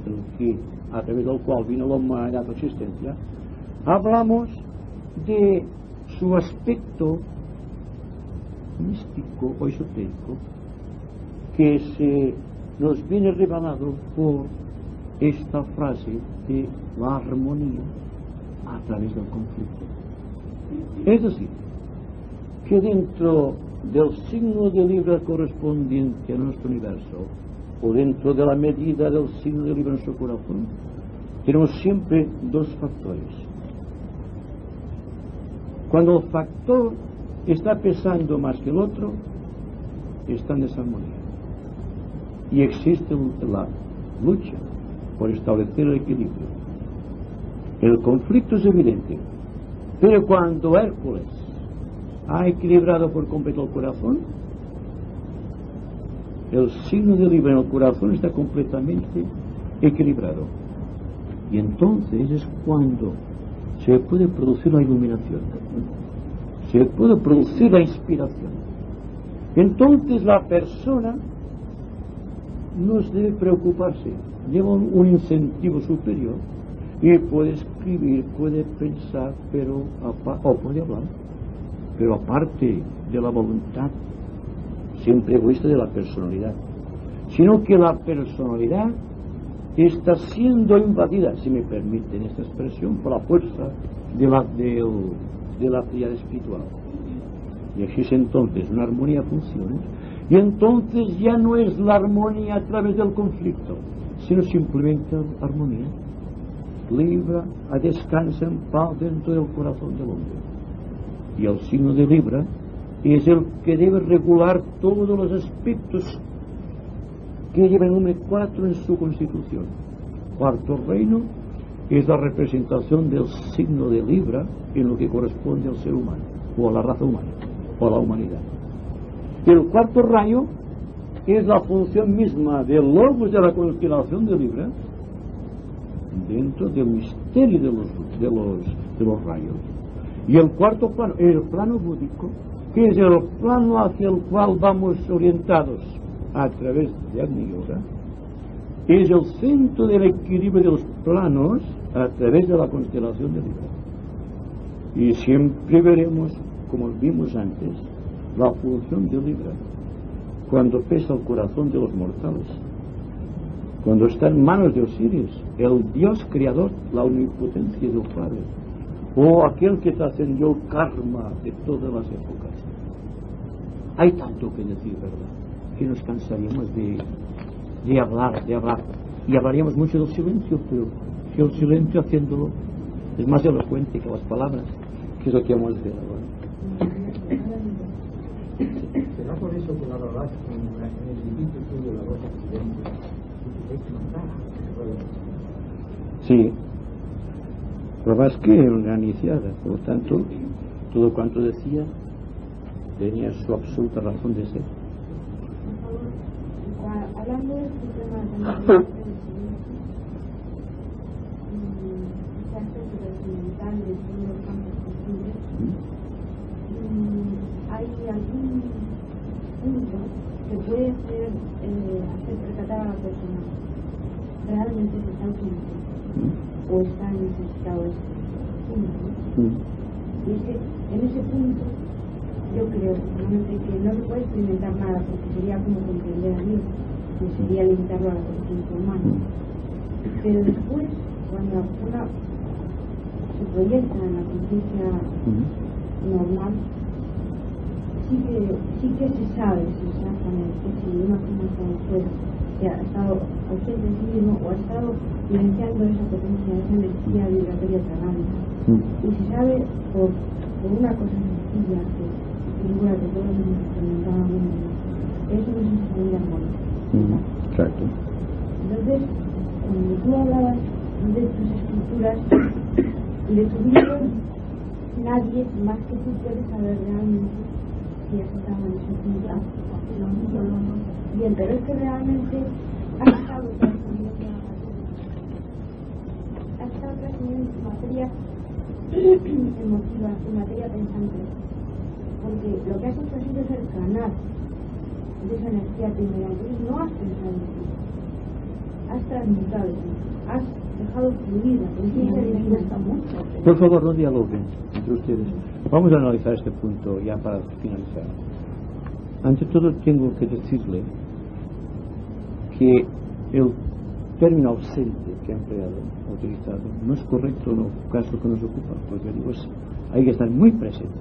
el que, a través del cual vino la humanidad a la existencia, hablamos de su aspecto místico o esotérico, que se nos viene revelado por esta frase de la armonía a través del conflicto. Es decir, que dentro del signo de Libra correspondiente a nuestro universo, o dentro de la medida del signo de Libra en nuestro corazón, tenemos siempre dos factores. Cuando el factor está pesando más que el otro, está en desarmonía. Y existe la lucha por establecer el equilibrio. El conflicto es evidente, pero cuando Hércules ha equilibrado por completo el corazón, el signo de Libra en el corazón está completamente equilibrado. Y entonces es cuando se puede producir la iluminación, se puede producir la inspiración. Entonces la persona no debe preocuparse, lleva un incentivo superior y puede escribir, puede pensar, o puede hablar, pero aparte de la voluntad siempre egoísta de la personalidad, sino que la personalidad está siendo invadida, si me permiten esta expresión, por la fuerza de la actividad espiritual. Y existe entonces una armonía de funciones, y entonces ya no es la armonía a través del conflicto, sino simplemente armonía. Libra descansa en paz dentro del corazón del hombre. Y el signo de Libra es el que debe regular todos los aspectos que lleva el número 4 en su constitución. Cuarto reino es la representación del signo de Libra en lo que corresponde al ser humano, o a la raza humana, o a la humanidad. Y el cuarto rayo es la función misma del logos de la constelación de Libra dentro del misterio de los rayos. Y el cuarto plano, el plano búdico, que es el plano hacia el cual vamos orientados a través de Agni Yoga, es el centro del equilibrio de los planos a través de la constelación de Libra. Y siempre veremos, como vimos antes, la función de Libra cuando pesa el corazón de los mortales, cuando está en manos de Osiris, el Dios creador, la omnipotencia del Padre, o aquel que trascendió el karma de todas las épocas. Hay tanto que decir, ¿verdad?, que nos cansaríamos de hablar, y hablaríamos mucho del silencio, pero si el silencio haciéndolo es más elocuente que las palabras, que es lo que vamos a ver ahora. ¿Será por eso que la verdad en el limite tuyo la voz accidente? Sí, Blavatsky era una iniciada, por lo tanto, todo cuanto decía tenía su absoluta razón de ser. Hablando de este tema también, este aspecto trascendental de todos los campos posibles, ¿hay algún punto que puede hacer percatar a la persona realmente se está utilizando o está necesitado de este punto? Y es que en ese punto yo creo realmente que no se puede experimentar nada, porque sería como comprender a Dios, que sería limitarlo a la conciencia humana. Pero después, cuando la persona se proyecta en la conciencia normal, sí que se sabe exactamente si una persona está fuera, que ha estado ausente en sí mismo o ha estado vivenciando esa potencia, esa energía vibratoria tremenda. Y se sabe por una cosa sencilla que figura que todos hemos experimentado en el mundo. Eso no es un sistema de armonía. Exacto. Entonces, cuando tú hablabas de tus escrituras y de tu libro, nadie más que tú puede saber realmente si has estado en ese punto. Bien, pero es que realmente has estado trascendiendo tu materia emotiva, tu materia pensante, porque lo que has hecho ha sido ser canal de esa energía primera. Entonces no has pensado en ti, has transmutado, has dejado fluir la conciencia divina. Por favor, no dialoguen entre ustedes. Vamos a analizar este punto ya para finalizar. Ante todo tengo que decirle que el término ausente que ha utilizado no es correcto en el caso que nos ocupa, porque digo, hay que estar muy presente.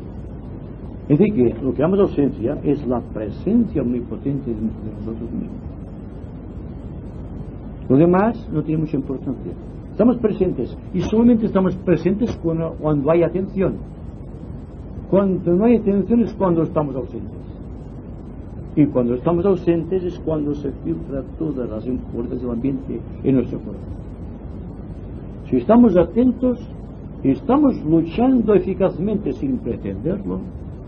Es decir, que lo que llamamos ausencia es la presencia omnipotente de nosotros mismos. Lo demás no tiene mucha importancia. Estamos presentes, y solamente estamos presentes cuando hay atención. Cuando no hay atención es cuando estamos ausentes. Y cuando estamos ausentes es cuando se filtra todas las impurezas del ambiente en nuestro corazón. Si estamos atentos, estamos luchando eficazmente sin pretenderlo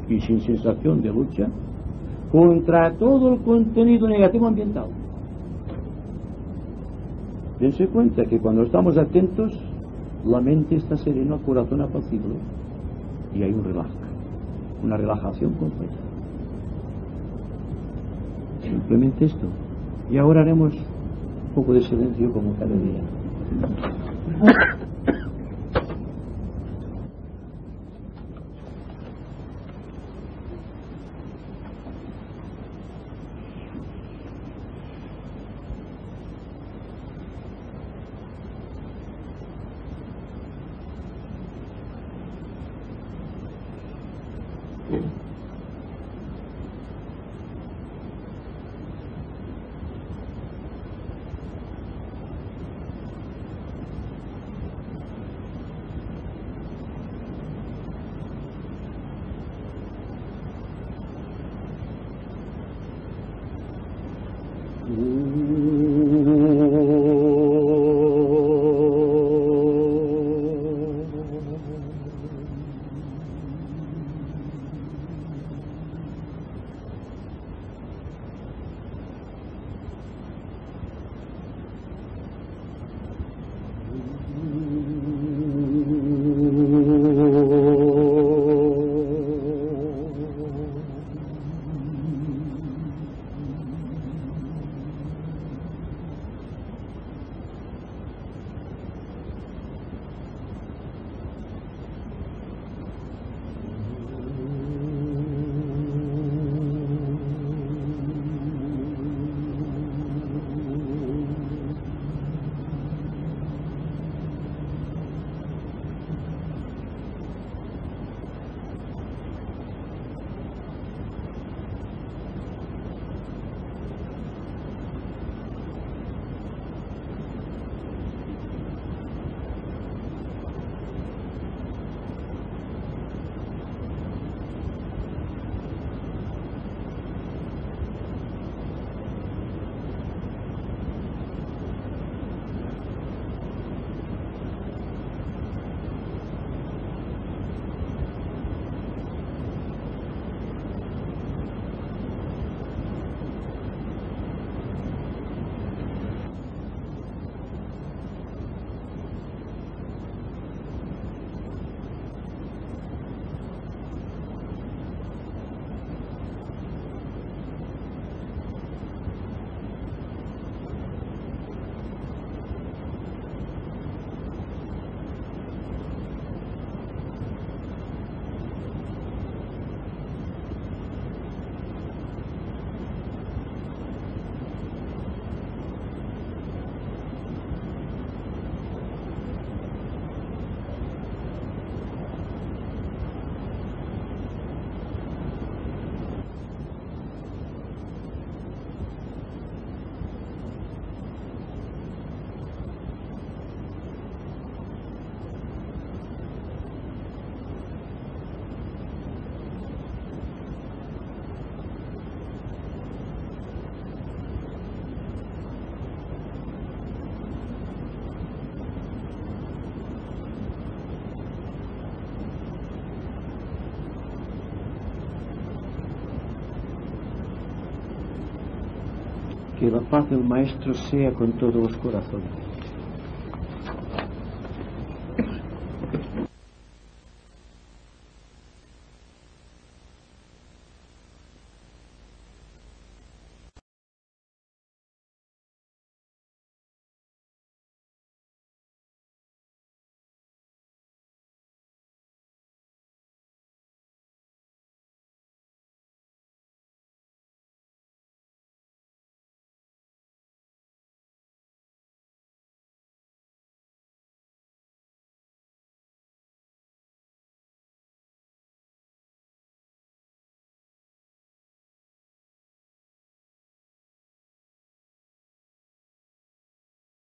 y sin sensación de lucha contra todo el contenido negativo ambiental. Dense cuenta que cuando estamos atentos, la mente está serena, el corazón apacible y hay un relajo, una relajación completa. Simplemente esto. Y ahora haremos un poco de silencio como cada día. Que la paz del Maestro sea con todos los corazones.